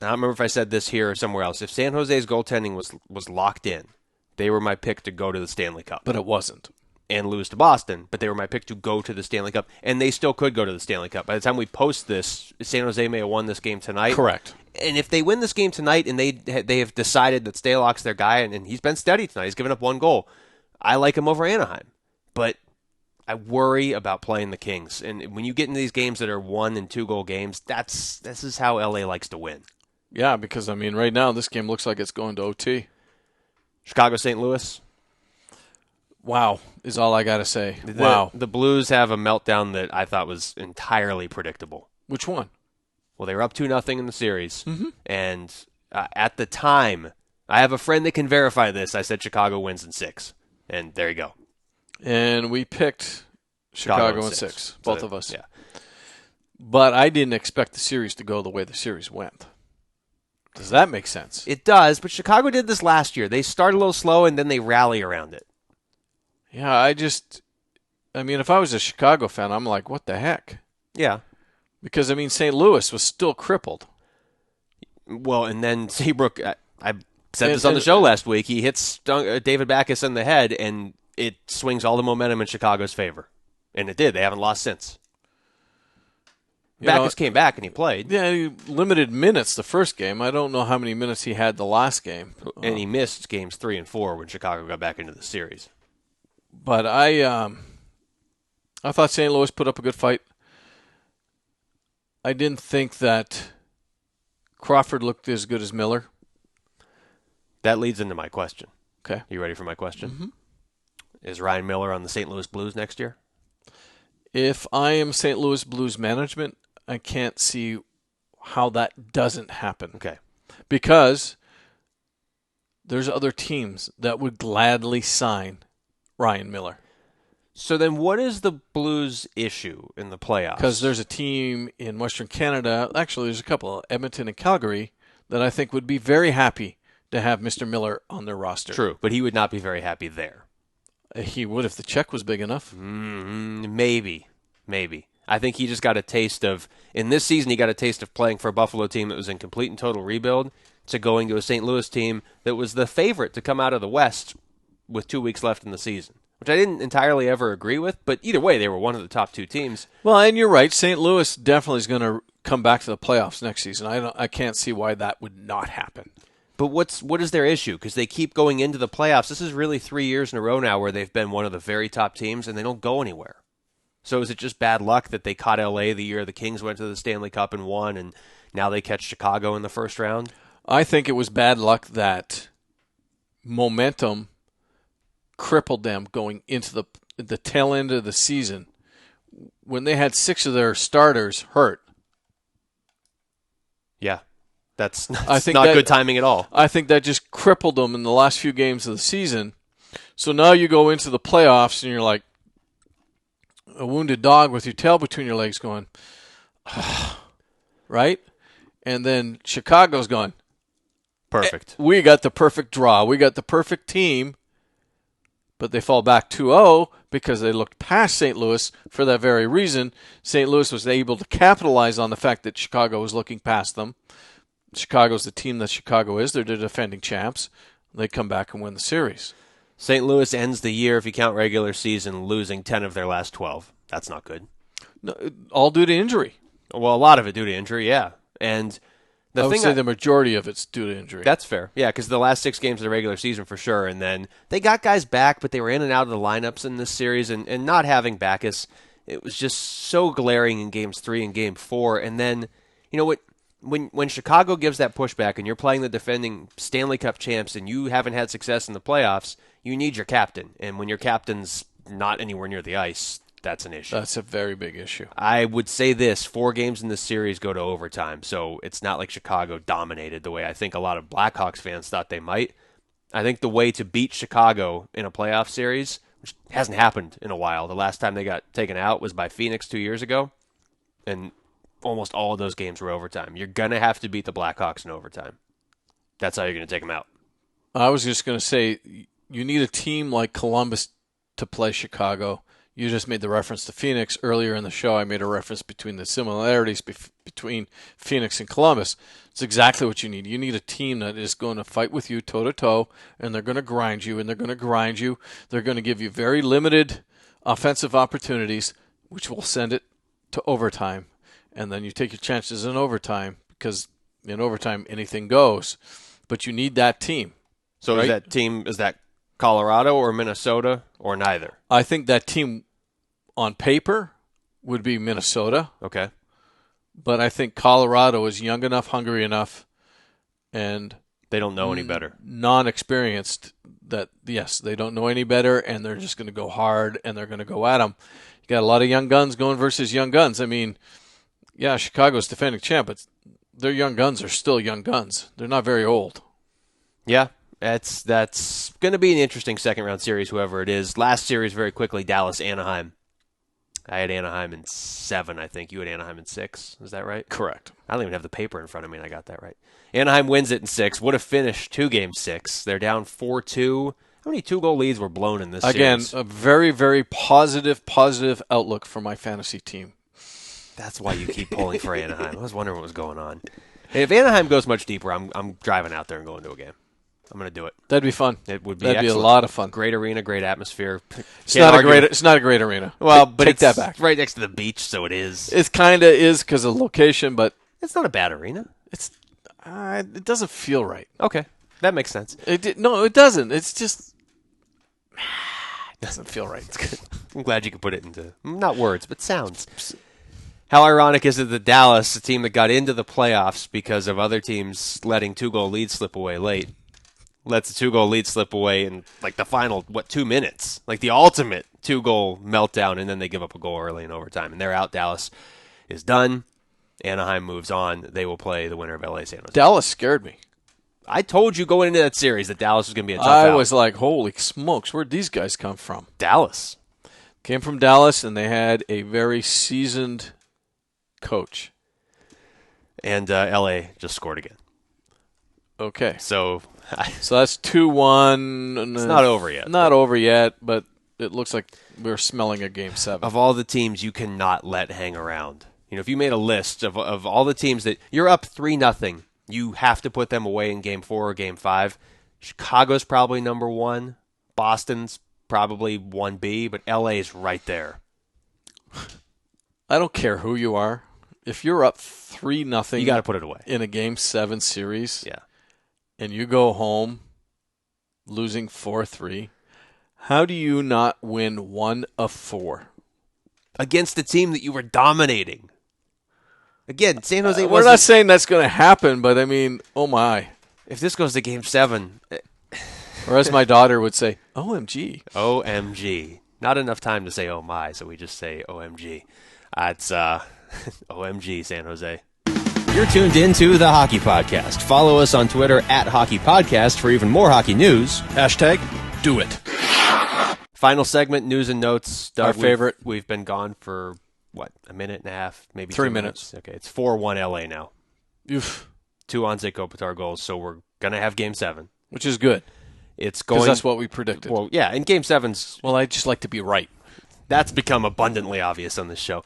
S1: don't remember if I said this here or somewhere else, if San Jose's goaltending was locked in, they were my pick to go to the Stanley Cup.
S2: But it wasn't.
S1: And lose to Boston, but they were my pick to go to the Stanley Cup, and they still could go to the Stanley Cup. By the time we post this, San Jose may have won this game tonight.
S2: Correct.
S1: And if they win this game tonight and they have decided that Stalock's their guy, and he's been steady tonight, he's given up 1 goal, I like him over Anaheim. But I worry about playing the Kings. And when you get into these games that are 1 and 2 goal games, this is how LA likes to win.
S2: Yeah, because, right now this game looks like it's going to OT.
S1: Chicago, St. Louis.
S2: Wow, is all I got to say. Wow.
S1: The Blues have a meltdown that I thought was entirely predictable.
S2: Which one?
S1: Well, they were up 2-0 in the series. And at the time, I have a friend that can verify this. I said Chicago wins in 6. And there you go.
S2: And we picked Chicago in 6, both of us.
S1: Yeah.
S2: But I didn't expect the series to go the way the series went. Does that make sense?
S1: It does, but Chicago did this last year. They start a little slow, and then they rally around it.
S2: Yeah, I mean, if I was a Chicago fan, I'm like, what the heck?
S1: Yeah.
S2: Because, I mean, St. Louis was still crippled.
S1: Well, and then Seabrook, I said this on the show last week, he hits David Backes in the head, and it swings all the momentum in Chicago's favor. And it did. They haven't lost since. Backes came back and he played.
S2: Yeah, he limited minutes the first game. I don't know how many minutes he had the last game.
S1: And he missed games 3 and 4 when Chicago got back into the series.
S2: But I thought St. Louis put up a good fight. I didn't think that Crawford looked as good as Miller.
S1: That leads into my question.
S2: Okay.
S1: You ready for my question?
S2: Mm-hmm.
S1: Is Ryan Miller on the St. Louis Blues next year?
S2: If I am St. Louis Blues management, I can't see how that doesn't happen.
S1: Okay.
S2: Because there's other teams that would gladly sign Ryan Miller.
S1: So then what is the Blues' issue in the playoffs?
S2: Because there's a team in Western Canada, actually there's a couple, Edmonton and Calgary, that I think would be very happy to have Mr. Miller on their roster.
S1: True, but he would not be very happy there.
S2: He would if the check was big enough.
S1: Maybe. I think he just got a taste of, in this season, he got a taste of playing for a Buffalo team that was in complete and total rebuild to going to a St. Louis team that was the favorite to come out of the West with 2 weeks left in the season, which I didn't entirely ever agree with, but either way, they were one of the top 2 teams.
S2: Well, and you're right. St. Louis definitely is going to come back to the playoffs next season. I can't see why that would not happen.
S1: But what is their issue? Because they keep going into the playoffs. This is really 3 years in a row now where they've been one of the very top teams, and they don't go anywhere. So is it just bad luck that they caught L.A. the year the Kings went to the Stanley Cup and won, and now they catch Chicago in the first round?
S2: I think it was bad luck that momentum crippled them going into the tail end of the season when they had 6 of their starters hurt.
S1: Yeah. That's not good timing at all.
S2: I think that just crippled them in the last few games of the season. So now you go into the playoffs and you're like a wounded dog with your tail between your legs going, right? And then Chicago's going,
S1: perfect.
S2: We got the perfect draw. We got the perfect team. But they fall back 2-0 because they looked past St. Louis for that very reason. St. Louis was able to capitalize on the fact that Chicago was looking past them. Chicago's the team that Chicago is. They're the defending champs. They come back and win the series.
S1: St. Louis ends the year, if you count regular season, losing 10 of their last 12. That's not good.
S2: No, all due to injury.
S1: Well, a lot of it due to injury, yeah. And
S2: I would say the majority of it's due to injury.
S1: That's fair. Yeah, because the last 6 games of the regular season for sure. And then they got guys back, but they were in and out of the lineups in this series. And not having Backes, it was just so glaring in games 3 and game 4. And then, you know what? When Chicago gives that pushback and you're playing the defending Stanley Cup champs and you haven't had success in the playoffs, you need your captain. And when your captain's not anywhere near the ice, that's an issue.
S2: That's a very big issue.
S1: I would say this, 4 games in this series go to overtime, so it's not like Chicago dominated the way I think a lot of Blackhawks fans thought they might. I think the way to beat Chicago in a playoff series, which hasn't happened in a while, the last time they got taken out was by Phoenix 2 years ago, and almost all of those games were overtime. You're going to have to beat the Blackhawks in overtime. That's how you're going to take them out.
S2: I was just going to say, you need a team like Columbus to play Chicago. You just made the reference to Phoenix. Earlier in the show, I made a reference between the similarities between Phoenix and Columbus. It's exactly what you need. You need a team that is going to fight with you toe-to-toe, and they're going to grind you, and they're going to grind you. They're going to give you very limited offensive opportunities, which will send it to overtime. And then you take your chances in overtime because in overtime anything goes. But you need that team.
S1: So
S2: right?
S1: is that Colorado or Minnesota or neither?
S2: I think that team on paper would be Minnesota.
S1: Okay.
S2: But I think Colorado is young enough, hungry enough, and
S1: they don't know any better.
S2: Non-experienced that, yes, they don't know any better, and they're just going to go hard, and they're going to go at them. You got a lot of young guns going versus young guns. I mean, yeah, Chicago's defending champ, but their young guns are still young guns. They're not very old.
S1: Yeah, That's going to be an interesting second-round series, whoever it is. Last series, very quickly, Dallas-Anaheim. I had Anaheim in 7, I think. You had Anaheim in 6. Is that right?
S2: Correct.
S1: I don't even have the paper in front of me, and I got that right. Anaheim wins it in 6. Would have finished 2-game 6. They're down 4-2. How many 2-goal leads were blown in this series?
S2: Again, a very, very positive outlook for my fantasy team.
S1: That's why you keep pulling for Anaheim. I was wondering what was going on. If Anaheim goes much deeper, I'm driving out there and going to a game. I'm going to do it.
S2: That'd be fun.
S1: It would be
S2: That'd
S1: excellent.
S2: be a lot of fun.
S1: Great arena, great atmosphere.
S2: It's not a great arena.
S1: Well, but
S2: take
S1: it's
S2: that back.
S1: Right next to the beach, so it is.
S2: It kind of is because of location, but
S1: It's not a bad arena.
S2: it doesn't feel right.
S1: Okay, that makes sense.
S2: No, it doesn't. It's just it doesn't feel right. It's good.
S1: I'm glad you could put it into not words, but sounds. How ironic is it that Dallas, a team that got into the playoffs because of other teams letting 2-goal leads slip away late, lets a 2-goal lead slip away in like the final 2 minutes, like the ultimate 2-goal meltdown, and then they give up a goal early in overtime, and they're out. Dallas is done. Anaheim moves on. They will play the winner of LA San Jose.
S2: Dallas scared me.
S1: I told you going into that series that Dallas was going to be a tough
S2: I
S1: out.
S2: was like, holy smokes, where'd these guys come from?
S1: Dallas.
S2: Came from Dallas, and they had a very seasoned coach.
S1: And LA just scored again.
S2: Okay.
S1: So
S2: that's 2-1.
S1: It's not over yet.
S2: Not over yet, but it looks like we're smelling a Game 7.
S1: Of all the teams you cannot let hang around. If you made a list of all the teams that you're up 3-0, you have to put them away in Game 4 or Game 5. Chicago's probably number 1. Boston's probably 1B, but LA's right there.
S2: I don't care who you are. If you're up 3-0,
S1: you got to put it away
S2: in a Game 7 series.
S1: Yeah.
S2: And you go home losing 4-3. How do you not win 1 of 4
S1: against a team that you were dominating? Again, San Jose
S2: we're not saying that's going to happen, but I mean, oh my.
S1: If this goes to Game 7.
S2: Or as my daughter would say, OMG.
S1: OMG. Not enough time to say oh my, so we just say OMG. It's OMG, San Jose. You're tuned into the Hockey Podcast. Follow us on Twitter @HockeyPodcast for even more hockey news.
S3: # do it.
S1: Final segment, news and notes. Doug,
S2: our favorite.
S1: We've been gone for, a minute and a half? Maybe
S2: 3 minutes.
S1: Okay, it's 4-1 LA now.
S2: Oof.
S1: 2 Anze Kopitar goals, so we're going to have Game 7.
S2: Which is good.
S1: It's going.
S2: Because that's what we predicted.
S1: Well, yeah, and Game 7's.
S2: Well, I just like to be right.
S1: That's become abundantly obvious on this show.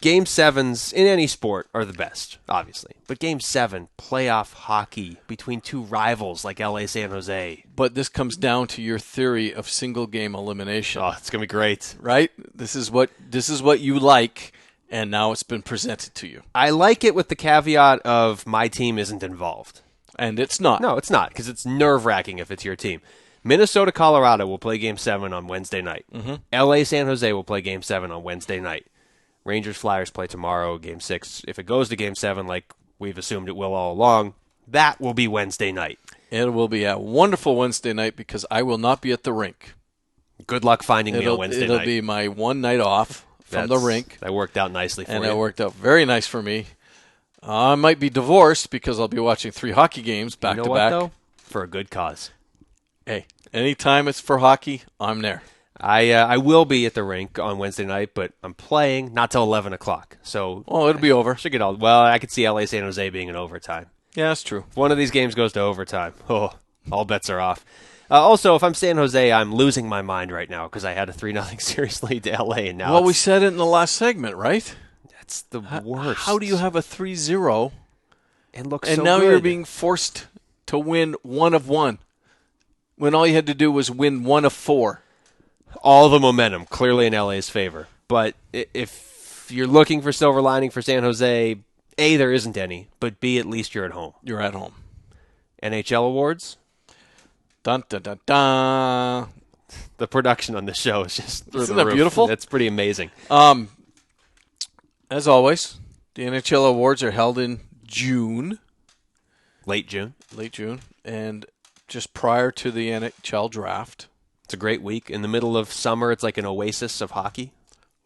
S1: Game 7s in any sport are the best, obviously. But Game 7, playoff hockey between two rivals like LA San Jose.
S2: But this comes down to your theory of single game elimination.
S1: Oh, it's going to be great.
S2: Right? This is what you like, and now it's been presented to you.
S1: I like it with the caveat of my team isn't involved.
S2: And it's not.
S1: No, it's not, because it's nerve-wracking if it's your team. Minnesota, Colorado will play Game 7 on Wednesday night.
S2: Mm-hmm.
S1: LA San Jose will play Game 7 on Wednesday night. Rangers Flyers play tomorrow, Game 6. If it goes to Game 7, like we've assumed it will all along, that will be Wednesday night.
S2: It will be a wonderful Wednesday night because I will not be at the rink.
S1: Good luck finding me on Wednesday night.
S2: It'll be my one night off from the rink.
S1: That worked out nicely for you.
S2: And it worked out very nice for me. I might be divorced because I'll be watching 3 hockey games back to back.
S1: You know what, though? For a good cause.
S2: Hey, anytime it's for hockey, I'm there.
S1: I will be at the rink on Wednesday night, but I'm playing not till 11 o'clock. So,
S2: it'll be over.
S1: Should get all. Well, I could see LA San Jose being in overtime.
S2: Yeah, that's true.
S1: If one of these games goes to overtime, all bets are off. Also, if I'm San Jose, I'm losing my mind right now because I had a 3-0 series lead to LA, and now.
S2: Well, we said it in the last segment, right?
S1: That's the worst.
S2: How do you have a 3-0
S1: and look
S2: and
S1: so
S2: now
S1: good?
S2: You're being forced to win 1 of 1 when all you had to do was win 1 of 4?
S1: All the momentum clearly in LA's favor. But if you're looking for silver lining for San Jose, A, there isn't any, but B, at least you're at home.
S2: You're at home.
S1: NHL awards?
S2: Dun, dun, dun, dun.
S1: The production on this show is just through
S2: Isn't
S1: the
S2: that
S1: roof.
S2: beautiful?
S1: That's pretty amazing.
S2: As always, the NHL awards are held in June.
S1: Late June.
S2: And just prior to the NHL draft.
S1: It's a great week. In the middle of summer, it's like an oasis of hockey.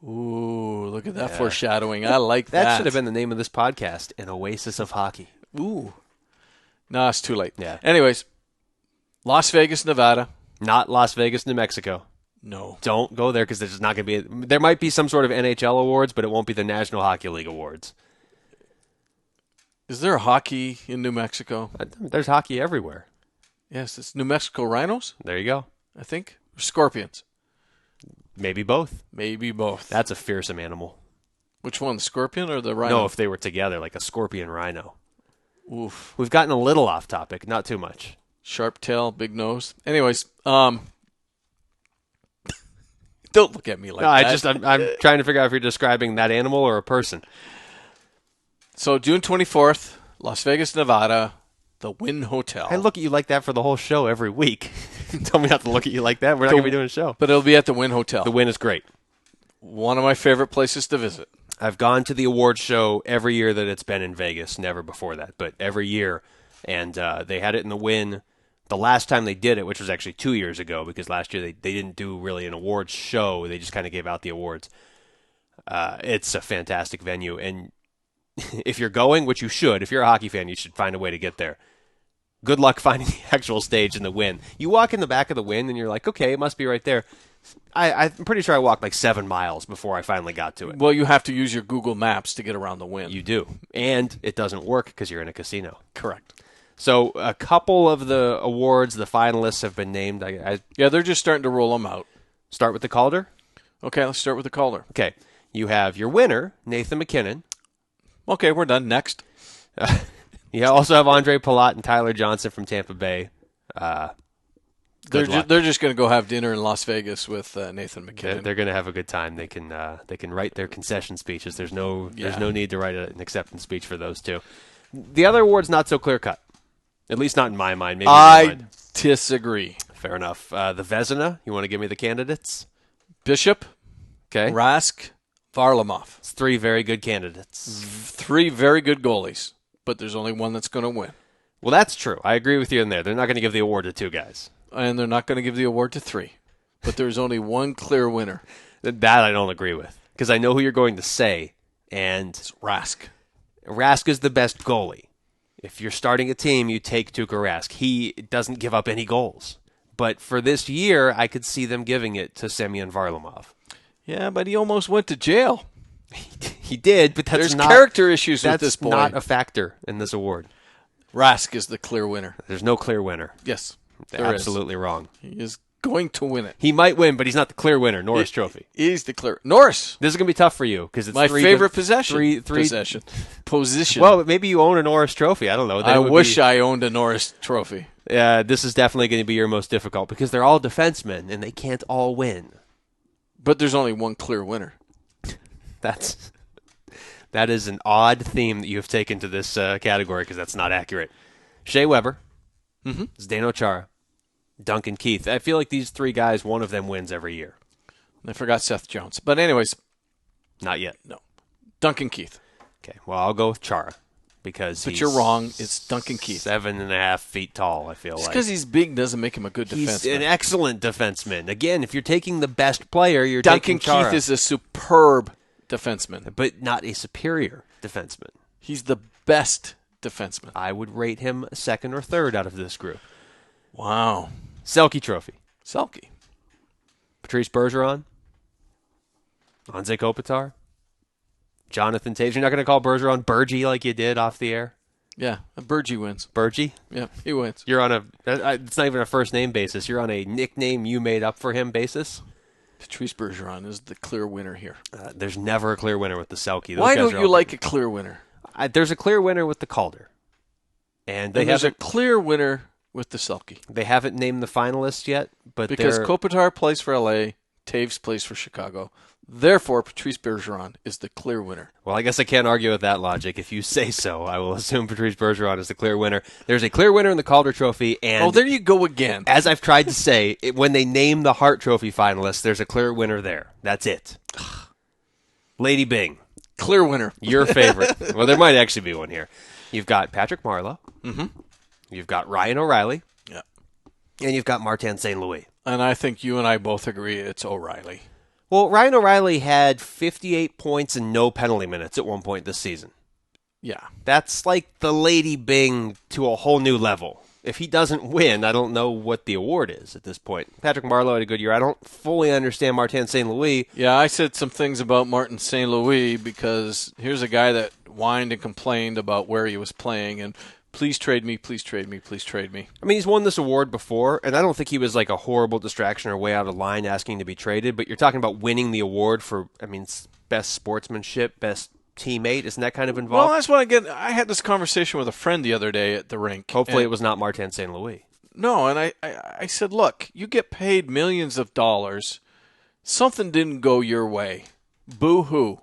S2: Ooh, look at that foreshadowing. I like that.
S1: That should have been the name of this podcast, An Oasis of Hockey.
S2: Ooh. No, it's too late.
S1: Yeah.
S2: Anyways, Las Vegas, Nevada.
S1: Not Las Vegas, New Mexico.
S2: No.
S1: Don't go there because there's not going to be. There might be some sort of NHL awards, but it won't be the National Hockey League awards.
S2: Is there a hockey in New Mexico?
S1: There's hockey everywhere.
S2: Yes, it's New Mexico Rhinos,
S1: There you go.
S2: I think. Or Scorpions.
S1: Maybe both.
S2: Maybe both.
S1: That's a fearsome animal.
S2: Which one, the scorpion or the rhino?
S1: No, if they were together, like a scorpion rhino.
S2: Oof.
S1: We've gotten a little off topic, not too much.
S2: Sharp tail, big nose. Anyways, don't look at me like that.
S1: I'm trying to figure out if you're describing that animal or a person.
S2: So June 24th, Las Vegas, Nevada, the Wynn Hotel.
S1: I look at you like that for the whole show every week. Tell me not to look at you like that. We're not going to be doing a show.
S2: But it'll be at the Wynn Hotel.
S1: The Wynn is great.
S2: One of my favorite places to visit.
S1: I've gone to the awards show every year that it's been in Vegas, never before that, but every year. And they had it in the Wynn the last time they did it, which was actually 2 years ago, because last year they didn't do really an awards show. They just kind of gave out the awards. It's a fantastic venue. And if you're going, which you should, if you're a hockey fan, you should find a way to get there. Good luck finding the actual stage in the Wynn. You walk in the back of the Wynn, and you're like, okay, it must be right there. I'm pretty sure I walked like 7 miles before I finally got to it.
S2: Well, you have to use your Google Maps to get around the Wynn.
S1: You do. And it doesn't work because you're in a casino.
S2: Correct.
S1: So a couple of the awards, the finalists have been named.
S2: Yeah, they're just starting to roll them out.
S1: Start with the Calder.
S2: Okay, let's start with the Calder.
S1: Okay. You have your winner, Nathan McKinnon.
S2: Okay, we're done. Next.
S1: You also have Andre Palat and Tyler Johnson from Tampa Bay.
S2: They're just going to go have dinner in Las Vegas with Nathan McKinnon.
S1: They're going to have a good time. They can write their concession speeches. There's no need to write an acceptance speech for those two. The other award's not so clear cut, at least not in my mind. Maybe
S2: I
S1: in your mind.
S2: disagree.
S1: Fair enough. The Vezina. You want to give me the candidates?
S2: Bishop,
S1: Okay,
S2: Rask, Varlamov.
S1: it's 3 very good candidates.
S2: 3 very good goalies, but there's only one that's going to win.
S1: Well, that's true. I agree with you in there. They're not going to give the award to 2 guys.
S2: And they're not going to give the award to 3. But there's only one clear winner.
S1: That I don't agree with, because I know who you're going to say, and
S2: It's Rask.
S1: Rask is the best goalie. If you're starting a team, you take Tuukka Rask. He doesn't give up any goals. But for this year, I could see them giving it to Semyon Varlamov.
S2: Yeah, but he almost went to jail.
S1: He did, but
S2: There's character issues with this
S1: that's
S2: boy.
S1: not a factor in this award.
S2: Rask is the clear winner.
S1: There's no clear winner.
S2: Yes,
S1: They're
S2: there
S1: absolutely wrong.
S2: is. He is going to win it.
S1: He might win, but he's not the clear winner. Norris Trophy.
S2: He's the clear. Norris,
S1: This is going to be tough for you because it's
S2: my
S1: 3
S2: favorite
S1: good-
S2: possession.
S1: Three.
S2: Possession. Position.
S1: Well, maybe you own a Norris Trophy. I don't know.
S2: I wish I owned a Norris trophy.
S1: This is definitely going to be your most difficult because they're all defensemen and they can't all win.
S2: But there's only one clear winner.
S1: That is an odd theme that you have taken to this category because that's not accurate. Shea Weber, Zdeno Chara, Duncan Keith. I feel like these 3 guys, one of them wins every year.
S2: I forgot Seth Jones. But anyways,
S1: Not yet.
S2: no. Duncan Keith.
S1: Okay, well, I'll go with Chara because
S2: But
S1: he's
S2: you're wrong. It's Duncan Keith.
S1: 7.5 feet tall, I feel
S2: Just
S1: like.
S2: because he's big doesn't make him a good
S1: He's
S2: defenseman.
S1: an excellent defenseman. Again, if you're taking the best player, you're
S2: Duncan
S1: taking Chara.
S2: Keith is a superb defenseman.
S1: But not a superior defenseman.
S2: He's the best defenseman.
S1: I would rate him 2nd or 3rd out of this group.
S2: Wow.
S1: Selke Trophy.
S2: Selke.
S1: Patrice Bergeron. Anze Kopitar. Jonathan Toews. You're not going to call Bergeron Bergie like you did off the air?
S2: Yeah, Bergie wins.
S1: Bergie?
S2: Yeah, he wins.
S1: You're on it's not even a first name basis. You're on a nickname you made up for him basis.
S2: Patrice Bergeron is the clear winner here.
S1: There's never a clear winner with the Selke. Those
S2: Why
S1: guys
S2: don't
S1: are
S2: you
S1: all-
S2: like a clear winner?
S1: There's a clear winner with the Calder. And
S2: There's a clear winner with the Selke.
S1: they haven't named the finalists yet, but
S2: Because
S1: they're,
S2: Kopitar plays for LA, Taves plays for Chicago. Therefore, Patrice Bergeron is the clear winner.
S1: well, I guess I can't argue with that logic. If you say so, I will assume Patrice Bergeron is the clear winner. There's a clear winner in the Calder Trophy, and
S2: Oh, there you go again.
S1: as I've tried to say, when they name the Hart Trophy finalists, there's a clear winner there. That's it. Lady Bing,
S2: Clear winner.
S1: your favorite. Well, there might actually be one here. You've got Patrick Marleau. Mm-hmm. You've got Ryan O'Reilly.
S2: Yeah.
S1: And you've got Martin St. Louis.
S2: And I think you and I both agree it's O'Reilly.
S1: Well, Ryan O'Reilly had 58 points and no penalty minutes at one point this season.
S2: Yeah.
S1: That's like the Lady Bing to a whole new level. if he doesn't win, I don't know what the award is at this point. Patrick Marleau had a good year. I don't fully understand Martin St. Louis.
S2: Yeah, I said some things about Martin St. Louis because here's a guy that whined and complained about where he was playing and please trade me, please trade me, please trade me.
S1: I mean, he's won this award before, and I don't think he was like a horrible distraction or way out of line asking to be traded, but you're talking about winning the award for, I mean, best sportsmanship, best teammate. Isn't that kind of involved?
S2: Well, that's what I had this conversation with a friend the other day at the rink.
S1: Hopefully it was not Martin St. Louis.
S2: No, and I said, look, you get paid millions of dollars. Something didn't go your way. Boo-hoo.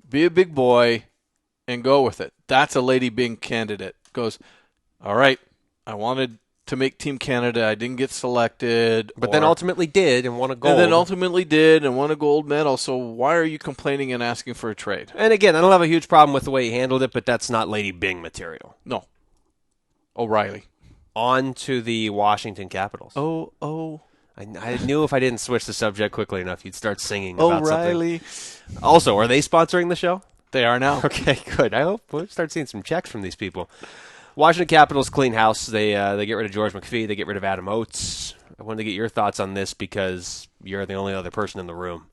S2: Be a big boy and go with it. That's a Lady Byng candidate. Goes, all right, I wanted to make Team Canada. I didn't get selected.
S1: But then ultimately did and won a gold.
S2: And then ultimately did and won a gold medal. So why are you complaining and asking for a trade?
S1: And again, I don't have a huge problem with the way he handled it, but that's not Lady Byng material.
S2: No. O'Reilly.
S1: On to the Washington Capitals. I knew if I didn't switch the subject quickly enough, you'd start singing about
S2: O'Reilly.
S1: something. Also, are they sponsoring the show?
S2: They are now.
S1: Okay, good. I hope we'll start seeing some checks from these people. Washington Capitals clean house. They get rid of George McPhee. They get rid of Adam Oates. I wanted to get your thoughts on this because you're the only other person in the room.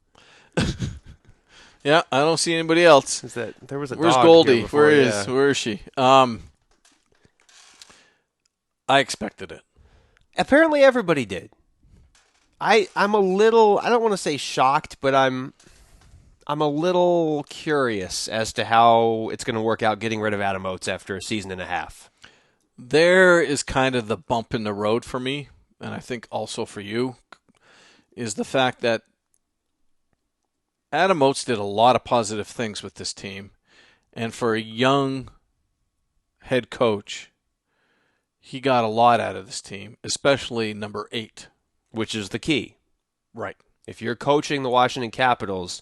S2: Yeah, I don't see anybody else.
S1: There was a
S2: Where's
S1: dog
S2: Goldie?
S1: here before,
S2: Where is she? I expected it.
S1: Apparently everybody did. I'm a little, I don't want to say shocked, but I'm a little curious as to how it's going to work out getting rid of Adam Oates after a season and a half.
S2: There is kind of the bump in the road for me, and I think also for you, is the fact that Adam Oates did a lot of positive things with this team, and for a young head coach, he got a lot out of this team, especially number 8.
S1: Which is the key.
S2: Right.
S1: If you're coaching the Washington Capitals,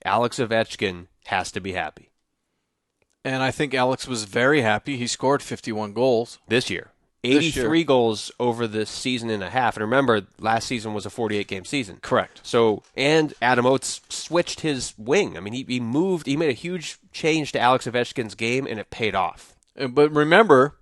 S1: Alex Ovechkin has to be happy.
S2: And I think Alex was very happy. He scored 51 goals.
S1: This year. 83 goals over the season and a half. And remember, last season was a 48-game season.
S2: Correct.
S1: So, and Adam Oates switched his wing. I mean, he made a huge change to Alex Ovechkin's game, and it paid off.
S2: But remember,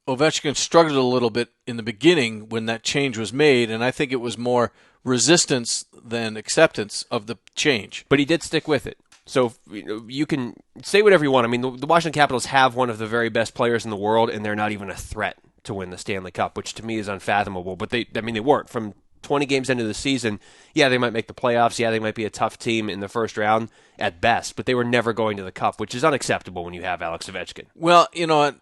S2: Ovechkin struggled a little bit in the beginning when that change was made, and I think it was more resistance than acceptance of the change.
S1: But he did stick with it. So you can say whatever you want. I mean, the Washington Capitals have one of the very best players in the world, and they're not even a threat to win the Stanley Cup, which to me is unfathomable. But they weren't. From 20 games into the season, yeah, they might make the playoffs. Yeah, they might be a tough team in the first round at best, but they were never going to the Cup, which is unacceptable when you have Alex Ovechkin.
S2: Well, you know what?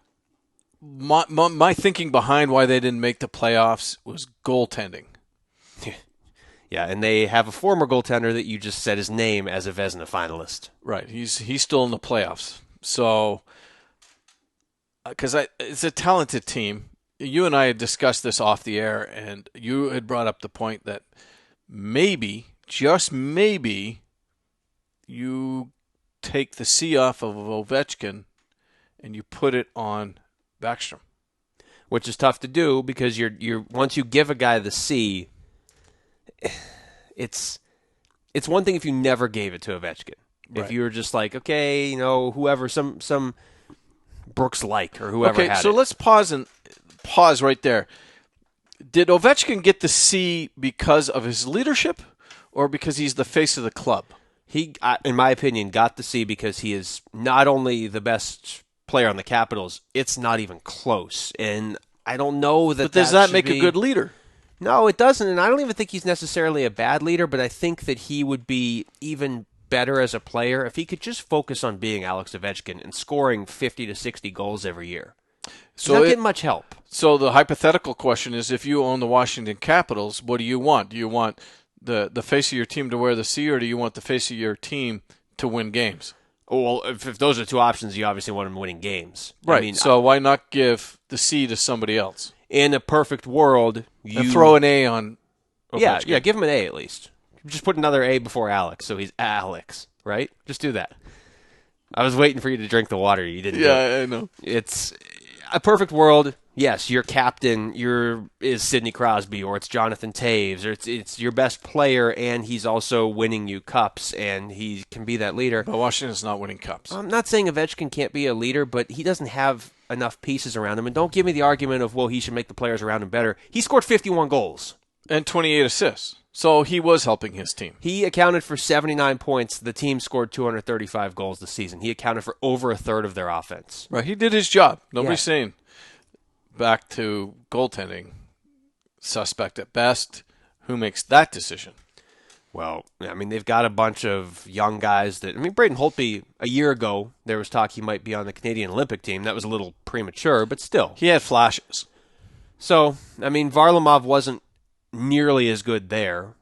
S2: My thinking behind why they didn't make the playoffs was goaltending.
S1: Yeah, and they have a former goaltender that you just said his name as a Vezina finalist.
S2: Right, he's still in the playoffs. So, because it's a talented team. You and I had discussed this off the air, and you had brought up the point that maybe, just maybe, you take the C off of Ovechkin and you put it on Backstrom.
S1: Which is tough to do because you're once you give a guy the C, it's one thing if you never gave it to Ovechkin.
S2: Right.
S1: If you were just like, okay, whoever, some Brooks like or whoever had it.
S2: Okay, so let's pause right there. Did Ovechkin get the C because of his leadership or because he's the face of the club?
S1: He, in my opinion, got the C because he is not only the best player on the Capitals, it's not even close. And I don't know that.
S2: But does that make a good leader?
S1: No, it doesn't. And I don't even think he's necessarily a bad leader, but I think that he would be even better as a player if he could just focus on being Alex Ovechkin and scoring 50 to 60 goals every year. He's not getting much help.
S2: So the hypothetical question is, if you own the Washington Capitals, what do you want? Do you want the face of your team to wear the C, or do you want the face of your team to win games?
S1: Well, if those are two options, you obviously want him winning games.
S2: Right.
S1: I mean,
S2: so why not give the C to somebody else?
S1: In a perfect world,
S2: and throw an A on Ovechkin.
S1: Yeah, give him an A at least. Just put another A before Alex, so he's Alex, right? Just do that. I was waiting for you to drink the water. You didn't.
S2: Yeah, I know.
S1: It's a perfect world. yes, your captain is Sidney Crosby, or it's Jonathan Taves, or it's your best player, and he's also winning you cups, and he can be that leader.
S2: But Washington's not winning cups.
S1: I'm not saying Ovechkin can't be a leader, but he doesn't have enough pieces around him. And don't give me the argument of, well, he should make the players around him better. He scored 51 goals.
S2: And 28 assists. So he was helping his team.
S1: He accounted for 79 points. The team scored 235 goals this season. He accounted for over a third of their offense.
S2: Right, he did his job. Nobody's
S1: Yeah.
S2: saying. Back to goaltending, suspect at best. Who makes that decision?
S1: Well, I mean, they've got a bunch of young guys that. I mean, Braden Holtby, a year ago, there was talk he might be on the Canadian Olympic team. That was a little premature, but still.
S2: He had flashes.
S1: So, I mean, Varlamov wasn't nearly as good there.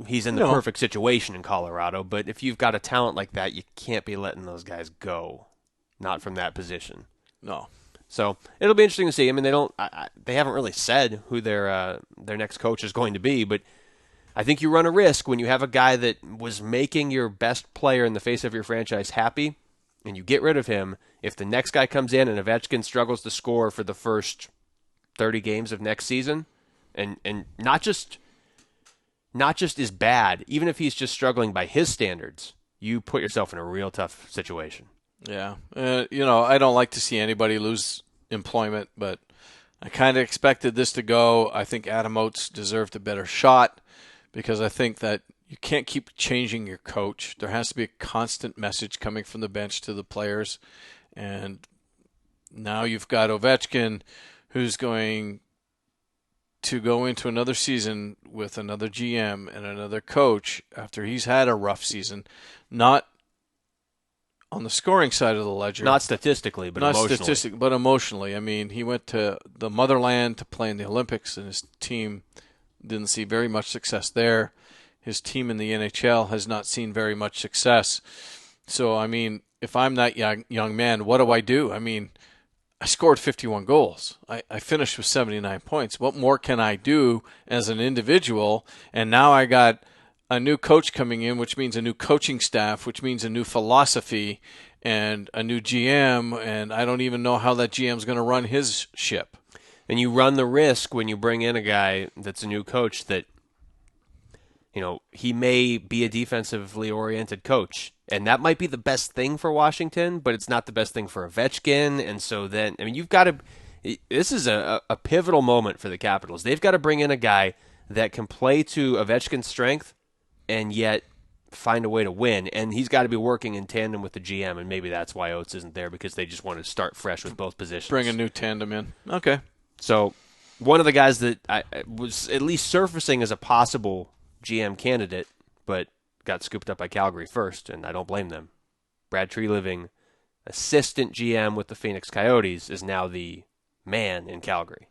S1: He's in the perfect situation in Colorado, but if you've got a talent like that, you can't be letting those guys go. Not from that position.
S2: No.
S1: So it'll be interesting to see. I mean, they haven't really said who their next coach is going to be, but I think you run a risk when you have a guy that was making your best player in the face of your franchise happy, and you get rid of him. If the next guy comes in and Ovechkin struggles to score for the first 30 games of next season, and not just is bad, even if he's just struggling by his standards, you put yourself in a real tough situation.
S2: Yeah. I don't like to see anybody lose employment, but I kind of expected this to go. I think Adam Oates deserved a better shot because I think that you can't keep changing your coach. There has to be a constant message coming from the bench to the players. And now you've got Ovechkin, who's going to go into another season with another GM and another coach after he's had a rough season, not on the scoring side of the ledger.
S1: Not statistically, but emotionally.
S2: But emotionally. I mean, he went to the motherland to play in the Olympics, and his team didn't see very much success there. His team in the NHL has not seen very much success. So, I mean, if I'm that young man, what do? I mean, I scored 51 goals. I finished with 79 points. What more can I do as an individual? And now I got a new coach coming in, which means a new coaching staff, which means a new philosophy and a new GM, and I don't even know how that GM's going to run his ship.
S1: And you run the risk when you bring in a guy that's a new coach that, he may be a defensively oriented coach, and that might be the best thing for Washington, but it's not the best thing for Ovechkin. And so then, I mean, you've got to. This is a pivotal moment for the Capitals. They've got to bring in a guy that can play to Ovechkin's strength and yet find a way to win. And he's got to be working in tandem with the GM, and maybe that's why Oates isn't there, because they just want to start fresh with both positions.
S2: Bring a new tandem in. Okay.
S1: So one of the guys that I was at least surfacing as a possible GM candidate, but got scooped up by Calgary first, and I don't blame them. Brad Treliving, assistant GM with the Phoenix Coyotes, is now the man in Calgary.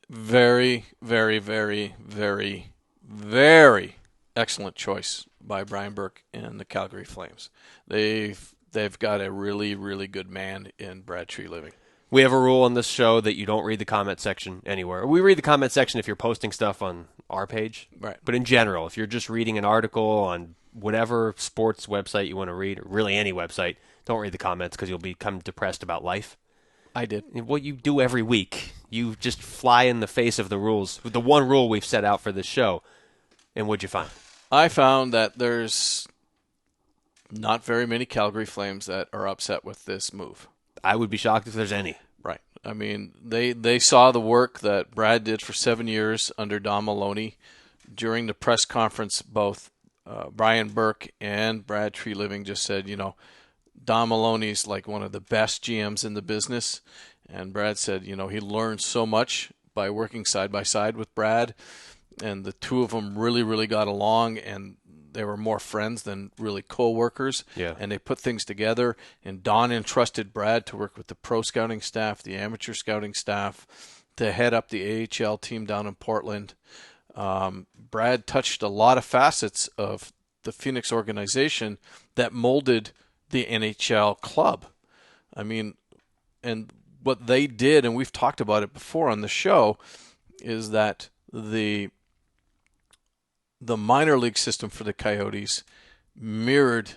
S2: Very, very, very, very, very excellent choice by Brian Burke and the Calgary Flames. They've got a really, really good man in Brad Treliving.
S1: We have a rule on this show that you don't read the comment section anywhere. We read the comment section if you're posting stuff on our page.
S2: Right.
S1: But in general, if you're just reading an article on whatever sports website you want to read, or really any website, don't read the comments because you'll become depressed about life.
S2: I did.
S1: What you do every week, you just fly in the face of the rules, the one rule we've set out for this show. And what'd you find?
S2: I found that there's not very many Calgary Flames that are upset with this move.
S1: I would be shocked if there's any.
S2: Right. I mean, they saw the work that Brad did for 7 years under Don Maloney. During the press conference, both Brian Burke and Brad Treliving just said, Don Maloney's like one of the best GMs in the business. And Brad said, he learned so much by working side by side with Brad. And the two of them really, really got along, and they were more friends than really co-workers.
S1: Yeah.
S2: And they put things together. And Don entrusted Brad to work with the pro scouting staff, the amateur scouting staff, to head up the AHL team down in Portland. Brad touched a lot of facets of the Phoenix organization that molded the NHL club. I mean, and what they did, and we've talked about it before on the show, is that the minor league system for the Coyotes mirrored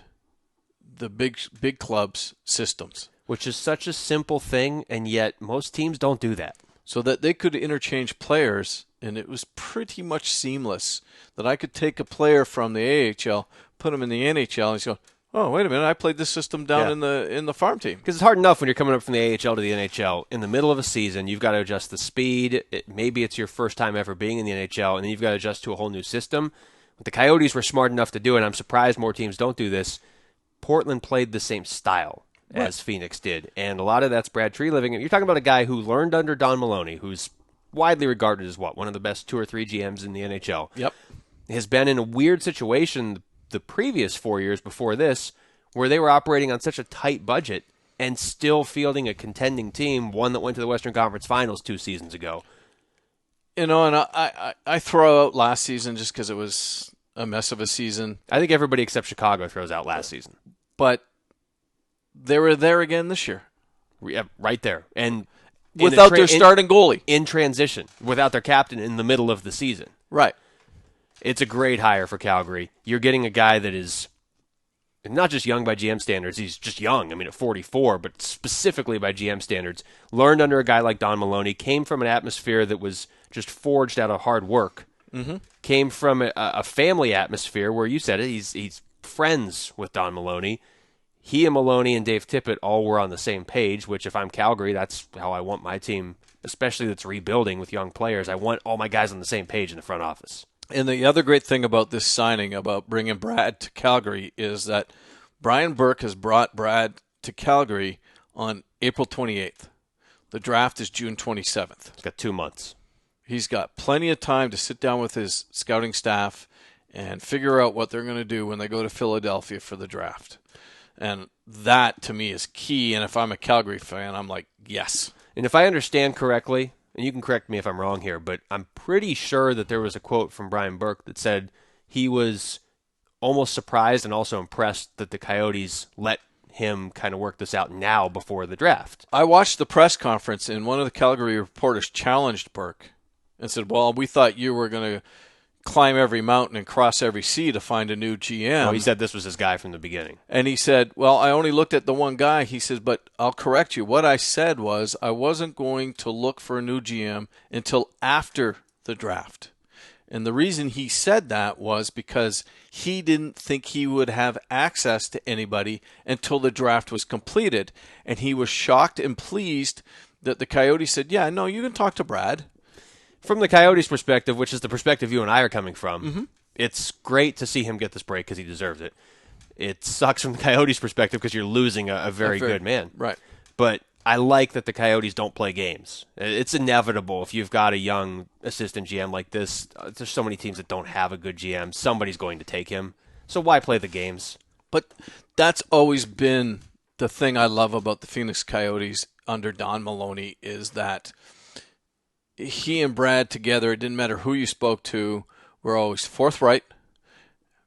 S2: the big clubs' systems.
S1: Which is such a simple thing, and yet most teams don't do that.
S2: so that they could interchange players, and it was pretty much seamless. That I could take a player from the AHL, put him in the NHL, and he's going, oh, wait a minute, I played this system down in the farm team.
S1: Because it's hard enough when you're coming up from the AHL to the NHL. In the middle of a season, you've got to adjust the speed. Maybe it's your first time ever being in the NHL, and then you've got to adjust to a whole new system. But the Coyotes were smart enough to do it, and I'm surprised more teams don't do this. Portland played the same style as Phoenix did, and a lot of that's Brad Treliving. You're talking about a guy who learned under Don Maloney, who's widely regarded as one of the best 2 or 3 GMs in the NHL.
S2: Yep.
S1: Has been in a weird situation the previous 4 years before this, where they were operating on such a tight budget and still fielding a contending team, one that went to the Western Conference Finals 2 seasons ago.
S2: And I throw out last season just because it was a mess of a season.
S1: I think everybody except Chicago throws out last season.
S2: But they were there again this year.
S1: Yeah, right there. And
S2: without their starting goalie.
S1: In transition, without their captain in the middle of the season.
S2: Right.
S1: It's a great hire for Calgary. You're getting a guy that is not just young by GM standards, he's just young. I mean, at 44, but specifically by GM standards. Learned under a guy like Don Maloney, came from an atmosphere that was just forged out of hard work. Mm-hmm. Came from a family atmosphere where you said it, he's friends with Don Maloney. He and Maloney and Dave Tippett all were on the same page, which if I'm Calgary, that's how I want my team, especially that's rebuilding with young players. I want all my guys on the same page in the front office.
S2: And the other great thing about this signing, about bringing Brad to Calgary, is that Brian Burke has brought Brad to Calgary on April 28th. The draft is June 27th.
S1: He's got 2 months.
S2: He's got plenty of time to sit down with his scouting staff and figure out what they're going to do when they go to Philadelphia for the draft. And that, to me, is key. And if I'm a Calgary fan, I'm like, yes.
S1: And if I understand correctly, and you can correct me if I'm wrong here, but I'm pretty sure that there was a quote from Brian Burke that said he was almost surprised and also impressed that the Coyotes let him kind of work this out now before the draft.
S2: I watched the press conference, and one of the Calgary reporters challenged Burke and said, well, we thought you were going to climb every mountain and cross every sea to find a new GM.
S1: Oh, he said this was his guy from the beginning.
S2: And he said, well, I only looked at the one guy. He says, but I'll correct you. What I said was I wasn't going to look for a new GM until after the draft. And the reason he said that was because he didn't think he would have access to anybody until the draft was completed. And he was shocked and pleased that the Coyotes said, yeah, no, you can talk to Brad.
S1: From the Coyotes' perspective, which is the perspective you and I are coming from, It's great to see him get this break because he deserves it. It sucks from the Coyotes' perspective because you're losing a very good man.
S2: Right.
S1: But I like that the Coyotes don't play games. It's inevitable if you've got a young assistant GM like this. There's so many teams that don't have a good GM. Somebody's going to take him. So why play the games?
S2: But that's always been the thing I love about the Phoenix Coyotes under Don Maloney is that he and Brad together, it didn't matter who you spoke to, were always forthright,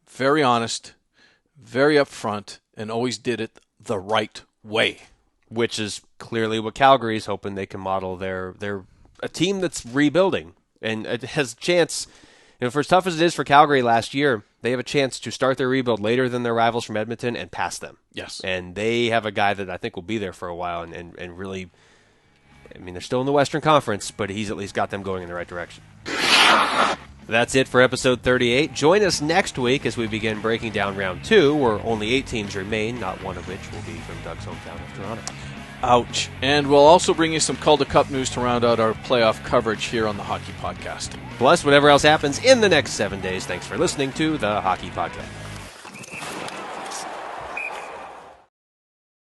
S2: very honest, very upfront, and always did it the right way.
S1: Which is clearly what Calgary is hoping they can model. They're a team that's rebuilding and it has a chance. For as tough as it is for Calgary last year, they have a chance to start their rebuild later than their rivals from Edmonton and pass them.
S2: Yes.
S1: And they have a guy that I think will be there for a while and really, I mean, they're still in the Western Conference, but he's at least got them going in the right direction. That's it for episode 38. Join us next week as we begin breaking down round 2, where only 8 teams remain, not one of which will be from Doug's hometown of Toronto.
S2: Ouch. And we'll also bring you some Calder Cup news to round out our playoff coverage here on the Hockey Podcast.
S1: Plus, whatever else happens in the next 7 days. Thanks for listening to the Hockey Podcast.